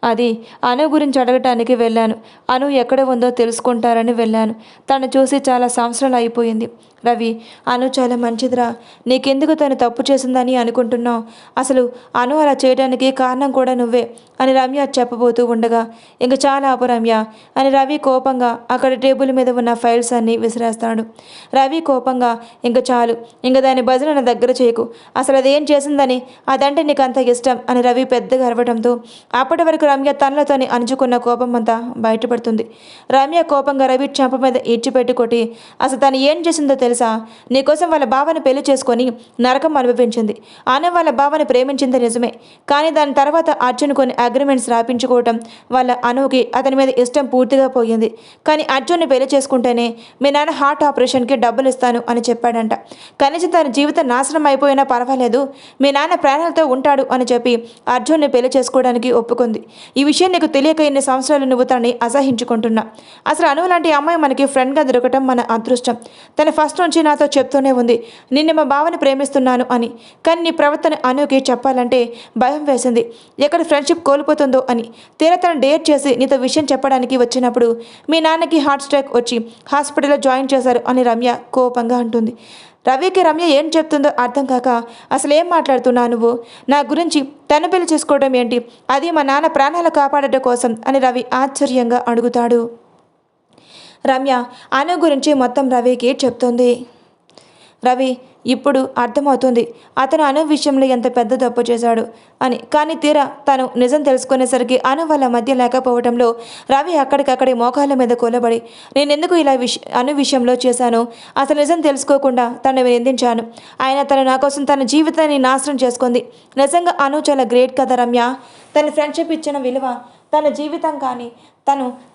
అది అను గురించి అడగటానికి వెళ్ళాను. అను ఎక్కడ ఉందో తెలుసుకుంటారని వెళ్ళాను. తను చూసి చాలా సంవత్సరాలు అయిపోయింది. రవి, అను చాలా మంచిదిరా. నీకెందుకు తను తప్పు చేసిందని అనుకుంటున్నావు? అసలు అను అలా చేయడానికి కారణం కూడా నువ్వే అని రమ్య చెప్పబోతూ ఉండగా, ఇంక చాలా ఆపు రమ్య అని రవి కోపంగా అక్కడ టేబుల్ మీద ఉన్న ఫైల్స్ అన్నీ విసిరేస్తాడు. రవి కోపంగా, ఇంక చాలు, ఇంక దాని బదులు నా దగ్గర చేయకు. అసలు అదేం చేసిందని, అదంటే నీకు అంత ఇష్టం అని రవి పెద్దగా అరవడంతో అప్పటి వరకు రమ్య తనలతోని అణుచుకున్న కోపం అంతా బయటపడుతుంది. రమ్య కోపంగా రవి చెంప మీద ఈడ్చిపెట్టి కొట్టి, అసలు తను ఏం చేసిందో తెలుసా? నీకోసం వాళ్ళ బావని పెళ్లి చేసుకొని నరకం అనుభవించింది. ఆమె వాళ్ళ బావని ప్రేమించింది నిజమే, కానీ దాని తర్వాత అర్జున్ కొన్ని అగ్రిమెంట్స్ రాపించుకోవటం వల్ల అనుకి అతని మీద ఇష్టం పూర్తిగా పోయింది. కానీ అర్జున్ని పెళ్లి చేసుకుంటేనే మీ నాన్న హార్ట్ ఆపరేషన్కి డబ్బులు ఇస్తాను అని చెప్పాడంట. కనీసం తన జీవితం నాశనం అయిపోయినా పర్వాలేదు, మీ నాన్న ప్రాణాలతో ఉంటాడు అని చెప్పి అర్జున్ని పెళ్లి చేసుకోవడానికి ఒప్పుకుంది. ఈ విషయం నీకు తెలియక ఇన్ని సంవత్సరాలు నువ్వు తనని అసహించుకుంటున్నా. అసలు అను లాంటి అమ్మాయి మనకి ఫ్రెండ్గా దొరకటం మన అదృష్టం. తన ఫస్ట్ నుంచి నాతో చెప్తూనే ఉంది, నిన్ను మా బావని ప్రేమిస్తున్నాను అని. కానీ నీ ప్రవర్తన అనుకి చెప్పాలంటే భయం వేసింది, ఎక్కడ ఫ్రెండ్షిప్ కోల్పోతుందో అని. తీరా తను డేట్ చేసి నీతో విషయం చెప్పడానికి వచ్చినప్పుడు మీ నాన్నకి హార్ట్ స్ట్రోక్ వచ్చి హాస్పిటల్లో జాయిన్ చేశారు అని రమ్య కోపంగా అంటుంది. రవికి రమ్య ఏం చెప్తుందో అర్థం కాక, అసలు ఏం మాట్లాడుతున్నావు నువ్వు? నా గురించి తను పెళ్లి చేసుకోవడం ఏంటి? అది మా నాన్న ప్రాణాలు కాపాడటం కోసం అని రవి ఆశ్చర్యంగా అడుగుతాడు. రమ్య అను గురించి మొత్తం రవికి చెప్తుంది. రవి, ఇప్పుడు అర్థమవుతుంది అతను అను విషయంలో ఎంత పెద్ద తప్పు చేశాడు అని. కానీ తీరా తను నిజం తెలుసుకునేసరికి అను వాళ్ళ మధ్య లేకపోవడంలో రవి అక్కడికక్కడి మోకాళ్ళ మీద కూలబడి, నేనెందుకు ఇలా అను విషయంలో చేశాను? అసలు నిజం తెలుసుకోకుండా తను నిందించాను. ఆయన తను నా కోసం తన జీవితాన్ని నాశనం చేసుకుంది. నిజంగా అను చాలా గ్రేట్ కదా రమ్య. తన ఫ్రెండ్షిప్ ఇచ్చిన విలువ, తన జీవితం కానీ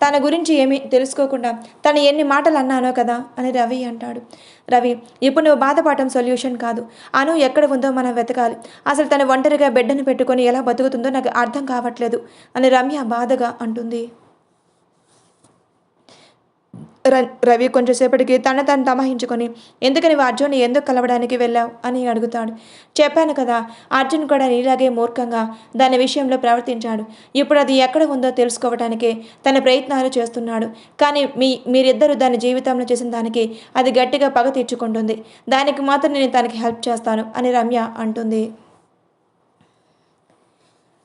తన గురించి ఏమీ తెలుసుకోకుండా తను ఎన్ని మాటలు అన్నానో కదా అని రవి అంటాడు. రవి, ఇప్పుడు నువ్వు బాధపడటం సొల్యూషన్ కాదు. అను ఎక్కడ ఉందో మనం వెతకాలి. అసలు తను ఒంటరిగా బిడ్డను పెట్టుకొని ఎలా బతుకుతుందో నాకు అర్థం కావట్లేదు అని రమ్య బాధగా అంటుంది. రవి కొంచెంసేపటికి తను తమాయించుకొని, ఎందుకు నువ్వు అర్జున్ని ఎందుకు కలవడానికి వెళ్ళావు అని అడుగుతాడు. చెప్పాను కదా, అర్జున్ కూడా నీలాగే మూర్ఖంగా దాని విషయంలో ప్రవర్తించాడు. ఇప్పుడు అది ఎక్కడ ఉందో తెలుసుకోవటానికే తన ప్రయత్నాలు చేస్తున్నాడు. కానీ మీరిద్దరూ దాని జీవితంలో చేసిన దానికి అది గట్టిగా పగ తీర్చుకుంటుంది. దానికి మాత్రం నేను తనకి హెల్ప్ చేస్తాను అని రమ్య అంటుంది.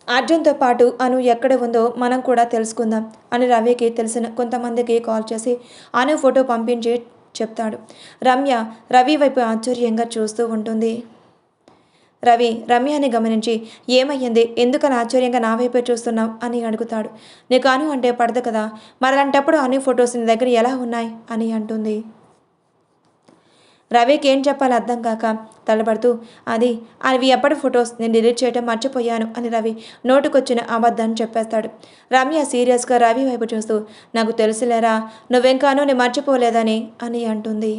అర్జున్తో పాటు అను ఎక్కడ ఉందో మనం కూడా తెలుసుకుందాం అని రవికి తెలిసిన కొంతమందికి కాల్ చేసి అను ఫోటో పంపించి చెప్తాడు. రమ్య రవి వైపు ఆశ్చర్యంగా చూస్తూ ఉంటుంది. రవి రమ్యని గమనించి, ఏమయ్యింది, ఎందుకని ఆశ్చర్యంగా నా వైపే చూస్తున్నావు అని అడుగుతాడు. నీకు అను అంటే పడదు కదా, మరలాంటప్పుడు అను ఫొటోస్ నీ దగ్గర ఎలా ఉన్నాయి అని అంటుంది. రవికి ఏం చెప్పాలో అర్థం కాక తలబడుతూ, అవి ఎప్పటి ఫొటోస్, నేను డిలీట్ చేయడం మర్చిపోయాను అని రవి నోటుకొచ్చిన అబద్ధాన్ని చెప్పేస్తాడు. రమ్య సీరియస్గా రవి వైపు చూస్తూ, నాకు తెలుసులేరా, నువ్వెంకానూ నేను మర్చిపోలేదని అని అంటుంది.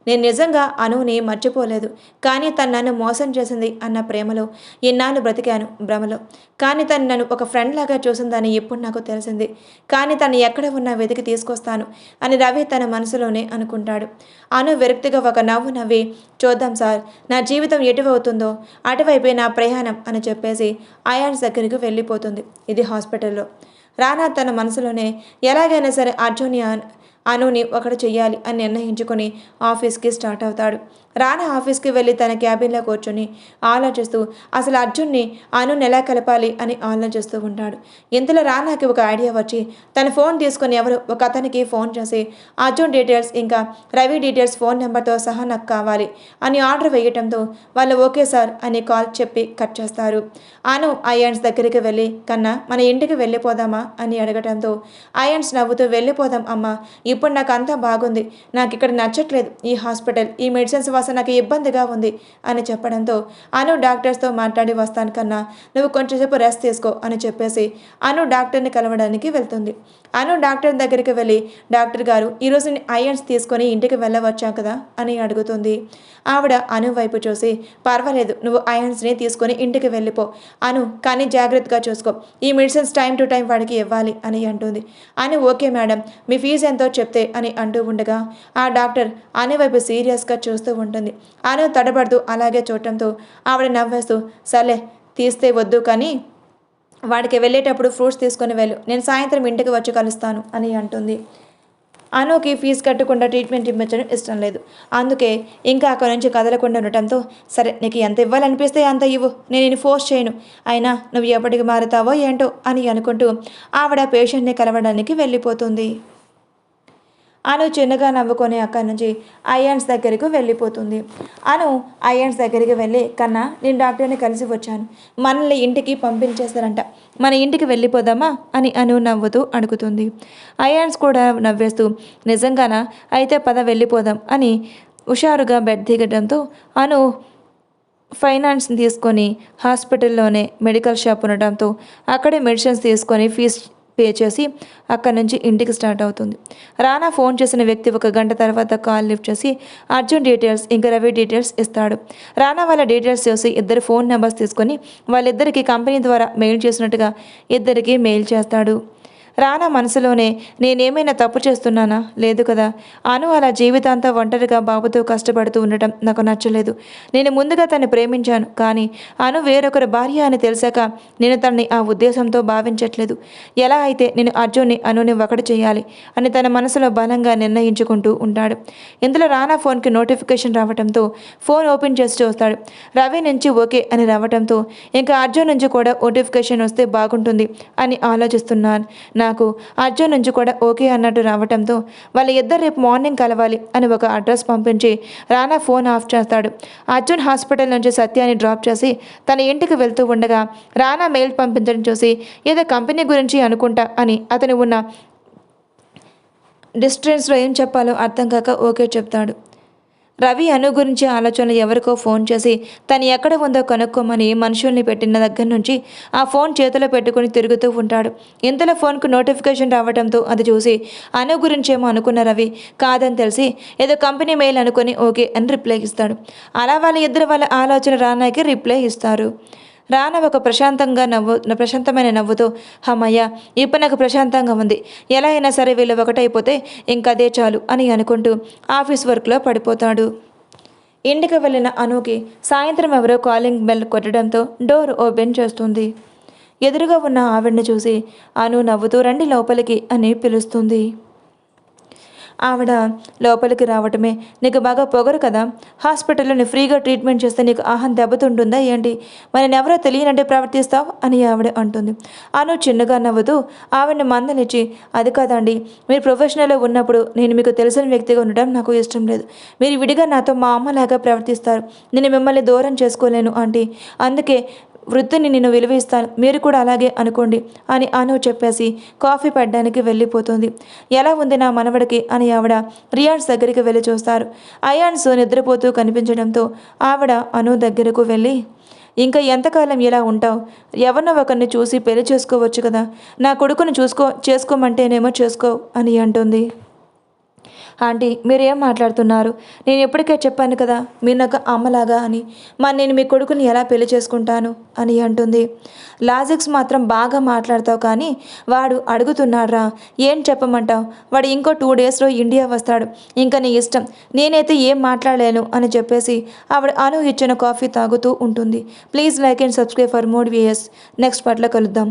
నేను నిజంగా అనుని మర్చిపోలేదు, కానీ తను నన్ను మోసం చేసింది అన్న ప్రేమలో ఇన్నాళ్ళు బ్రతికాను భ్రమలో. కానీ తను నన్ను ఒక ఫ్రెండ్ లాగా చూసిందని ఇప్పుడు నాకు తెలిసింది. కానీ తను ఎక్కడ ఉన్నా వెతికి తీసుకొస్తాను అని రవి తన మనసులోనే అనుకుంటాడు. అను విరక్తిగా ఒక నవ్వు నవ్వి, చూద్దాం సార్, నా జీవితం ఎటువవుతుందో అటువైపే నా ప్రయాణం అని చెప్పేసి అయాన్స్ దగ్గరికి వెళ్ళిపోతుంది. ఇది హాస్పిటల్లో. రానా తన మనసులోనే ఎలాగైనా సరే అనుని ఒకటి చెయ్యాలి అని నిర్ణయించుకొని ఆఫీస్కి స్టార్ట్ అవుతాడు. రానా ఆఫీస్కి వెళ్ళి తన క్యాబిన్లో కూర్చొని ఆలోచిస్తూ అసలు అర్జున్ని అనుని ఎలా కలపాలి అని ఆలోచిస్తూ ఉంటాడు. ఇంతలో రానాకి ఒక ఐడియా వచ్చి తన ఫోన్ తీసుకొని ఎవరు ఒక అతనికి ఫోన్ చేసి అర్జున్ డీటెయిల్స్ ఇంకా రవి డీటెయిల్స్ ఫోన్ నెంబర్తో సహా నాకు కావాలి అని ఆర్డర్ వేయటంతో వాళ్ళు ఓకే సార్ అని కాల్ చెప్పి కట్ చేస్తారు. అను అయాన్స్ దగ్గరికి వెళ్ళి, కన్నా మన ఇంటికి వెళ్ళిపోదామా అని అడగటంతో అయాన్స్ నవ్వుతూ, వెళ్ళిపోదాం అమ్మా, ఇప్పుడు నాకు అంతా బాగుంది, నాకు ఇక్కడ నచ్చట్లేదు, ఈ హాస్పిటల్ ఈ మెడిసిన్స్ వాసన నాకు ఇబ్బందిగా ఉంది అని చెప్పడంతో అను డాక్టర్స్తో మాట్లాడి వస్తాను కన్నా, నువ్వు కొంచెంసేపు రెస్ట్ తీసుకో అని చెప్పేసి అను డాక్టర్ని కలవడానికి వెళ్తుంది. అను డాక్టర్ దగ్గరికి వెళ్ళి, డాక్టర్ గారు, ఈరోజు అయన్స్ తీసుకొని ఇంటికి వెళ్ళవచ్చా కదా అని అడుగుతుంది. ఆవిడ అను వైపు చూసి, పర్వాలేదు, నువ్వు అయన్స్ని తీసుకొని ఇంటికి వెళ్ళిపో అను, కానీ జాగ్రత్తగా చూసుకో, ఈ మెడిసిన్స్ టైం టు టైం వాడికి ఇవ్వాలి అని అంటుంది. అని ఓకే మేడం, మీ ఫీజు ఎంతో చెప్తే అని అంటూ ఉండగా ఆ డాక్టర్ అను వైపు సీరియస్గా చూస్తూ ఉంటుంది. అను తడబడుతూ అలాగే చూడటంతో ఆవిడ నవ్వేస్తూ, సర్లే తీస్తే వద్దు, కానీ వాడికి వెళ్ళేటప్పుడు ఫ్రూట్స్ తీసుకొని వెళ్ళు, నేను సాయంత్రం ఇంటికి వచ్చి కలుస్తాను అని అంటుంది. అనుకి ఫీజు కట్టకుండా ట్రీట్మెంట్ ఇప్పించడం ఇష్టం లేదు. అందుకే ఇంకా అక్కడి నుంచి కదలకుండా ఉండటంతో, సరే నీకు ఎంత ఇవ్వాలనిపిస్తే అంత ఇవ్వు, నేను నేను ఫోర్స్ చేయను, అయినా నువ్వు ఎప్పటికి మారుతావో ఏంటో అని అనుకుంటూ ఆవిడ పేషెంట్ని కలవడానికి వెళ్ళిపోతుంది. అను చిన్నగా నవ్వుకొని అక్కడి నుంచి అయాన్స్ దగ్గరకు వెళ్ళిపోతుంది. అను అయాన్స్ దగ్గరికి వెళ్ళి, కన్నా, నేను డాక్టర్ని కలిసి వచ్చాను, మనల్ని ఇంటికి పంపించేస్తారంట, మన ఇంటికి వెళ్ళిపోదామా అని అను నవ్వుతూ అడుగుతుంది. అయాన్స్ కూడా నవ్వేస్తూ, నిజంగానా, అయితే పద వెళ్ళిపోదాం అని హుషారుగా బెడ్ దిగడంతో అను ఫైనాన్స్ తీసుకొని హాస్పిటల్లోనే మెడికల్ షాప్ ఉండటంతో అక్కడే మెడిసిన్స్ తీసుకొని ఫీజు పే చేసి అక్కడి నుంచి ఇంటికి స్టార్ట్ అవుతుంది. రానా ఫోన్ చేసిన వ్యక్తి 1 గంట తర్వాత కాల్ లిఫ్ట్ చేసి అర్జున్ డీటెయిల్స్ ఇంకా రవి డీటెయిల్స్ ఇస్తాడు. రానా వాళ్ళ డీటెయిల్స్ చూసి ఇద్దరు ఫోన్ నెంబర్స్ తీసుకొని వాళ్ళిద్దరికీ కంపెనీ ద్వారా మెయిల్ చేసినట్టుగా ఇద్దరికి మెయిల్ చేస్తాడు. రానా మనసులోనే, నేనేమైనా తప్పు చేస్తున్నానా, లేదు కదా, అను అలా జీవితాంతం ఒంటరిగా బాబుతో కష్టపడుతూ ఉండటం నాకు నచ్చలేదు. నేను ముందుగా తను ప్రేమించాను, కానీ అను వేరొకరి భార్య అని తెలిసాక నేను తనని ఆ ఉద్దేశంతో భావించట్లేదు. ఎలా అయితే నేను అర్జున్ని అనుని ఒకటి చేయాలి అని తన మనసులో బలంగా నిర్ణయించుకుంటూ ఉంటాడు. ఇందులో రానా ఫోన్కి నోటిఫికేషన్ రావడంతో ఫోన్ ఓపెన్ చేసి చూస్తాడు. రవి నుంచి ఓకే అని రావడంతో ఇంకా అర్జున్ నుంచి కూడా నోటిఫికేషన్ వస్తే బాగుంటుంది అని ఆలోచిస్తున్నాను. నాకు అర్జున్ నుంచి కూడా ఓకే అన్నట్టు రావడంతో వాళ్ళ ఇద్దరు రేపు మార్నింగ్ కలవాలి అని ఒక అడ్రస్ పంపించి రానా ఫోన్ ఆఫ్ చేస్తాడు. అర్జున్ హాస్పిటల్ నుంచి సత్యాన్ని డ్రాప్ చేసి తన ఇంటికి వెళ్తూ ఉండగా రానా మెయిల్ పంపించడం చూసి ఏదో కంపెనీ గురించి అనుకుంటా అని అతను ఉన్న డిస్టెన్స్లో ఏం చెప్పాలో అర్థం కాక ఓకే చెప్తాడు. రవి అను గురించి ఆలోచనలు ఎవరికో ఫోన్ చేసి తను ఎక్కడ ఉందో కనుక్కోమని మనుషుల్ని పెట్టిన దగ్గర నుంచి ఆ ఫోన్ చేతిలో పెట్టుకుని తిరుగుతూ ఉంటాడు. ఇంతలో ఫోన్కు నోటిఫికేషన్ రావడంతో అది చూసి అను గురించేమో అనుకున్న రవి కాదని తెలిసి ఏదో కంపెనీ మెయిల్ అనుకుని ఓకే అని రిప్లై ఇస్తాడు. అలా వాళ్ళ ఆలోచన రానాకి రిప్లై ఇస్తారు. రాన ఒక ప్రశాంతమైన నవ్వుతో అమ్మయ్య ఇప్పుడు నాకు ప్రశాంతంగా ఉంది, ఎలా అయినా సరే వీళ్ళు ఒకటైపోతే ఇంకదే చాలు అని అనుకుంటూ ఆఫీస్ వర్క్లో పడిపోతాడు. ఇంటికి వెళ్ళిన అనుకి సాయంత్రం ఎవరో కాలింగ్ బెల్ కొట్టడంతో డోర్ ఓపెన్ చేస్తుంది. ఎదురుగా ఉన్న ఆవిడని చూసి అను నవ్వుతూ రండి లోపలికి అని పిలుస్తుంది. ఆవిడ లోపలికి రావటమే నీకు బాగా పొగరు కదా, హాస్పిటల్లో నీ ఫ్రీగా ట్రీట్మెంట్ చేస్తే నీకు ఆహం దెబ్బతుంటుందా ఏంటి, మరి నేనెవరో తెలియనంటే ప్రవర్తిస్తావు అని ఆవిడ అంటుంది. అను చిన్నగా నవ్వుతూ ఆవిడని మందలిచ్చి అది కాదండి, మీరు ప్రొఫెషనల్లో ఉన్నప్పుడు నేను మీకు తెలిసిన వ్యక్తిగా ఉండడం నాకు ఇష్టం లేదు, మీరు విడిగా నాతో మా అమ్మలాగా ప్రవర్తిస్తారు, నేను మిమ్మల్ని దూరం చేసుకోలేను ఆంటీ, అందుకే వృత్తిని నేను విలువిస్తాను, మీరు కూడా అలాగే అనుకోండి అని అను చెప్పేసి కాఫీ పెట్టడానికి వెళ్ళిపోతుంది. ఎలా ఉంది నా మనవడికి అని ఆవిడ రియాన్స్ దగ్గరికి వెళ్ళి చూస్తారు. అయాన్స్ నిద్రపోతూ కనిపించడంతో ఆవిడ అను దగ్గరకు వెళ్ళి ఇంకా ఎంతకాలం ఇలా ఉంటావు, ఎవరినో ఒకరిని చూసి పెళ్లి చేసుకోవచ్చు కదా, నా కొడుకుని చేసుకోమంటేనేమో చేసుకో అని అంటుంది. ఆంటీ మీరేం మాట్లాడుతున్నారు, నేను ఎప్పటికే చెప్పాను కదా మీరు నాకు అమ్మలాగా అని, మరి నేను మీ కొడుకుని ఎలా పెళ్లి చేసుకుంటాను అని అంటుంది. లాజిక్స్ మాత్రం బాగా మాట్లాడతావు కానీ వాడు అడుగుతున్నాడ్రా, ఏం చెప్పమంటావు, వాడు ఇంకో 2 డేస్లో ఇండియా వస్తాడు, ఇంకా నీ ఇష్టం, నేనైతే ఏం మాట్లాడలేను అని చెప్పేసి ఆవిడ అను ఇచ్చిన కాఫీ తాగుతూ ఉంటుంది. Please like and subscribe for more videos. Next పార్ట్లో కలుద్దాం.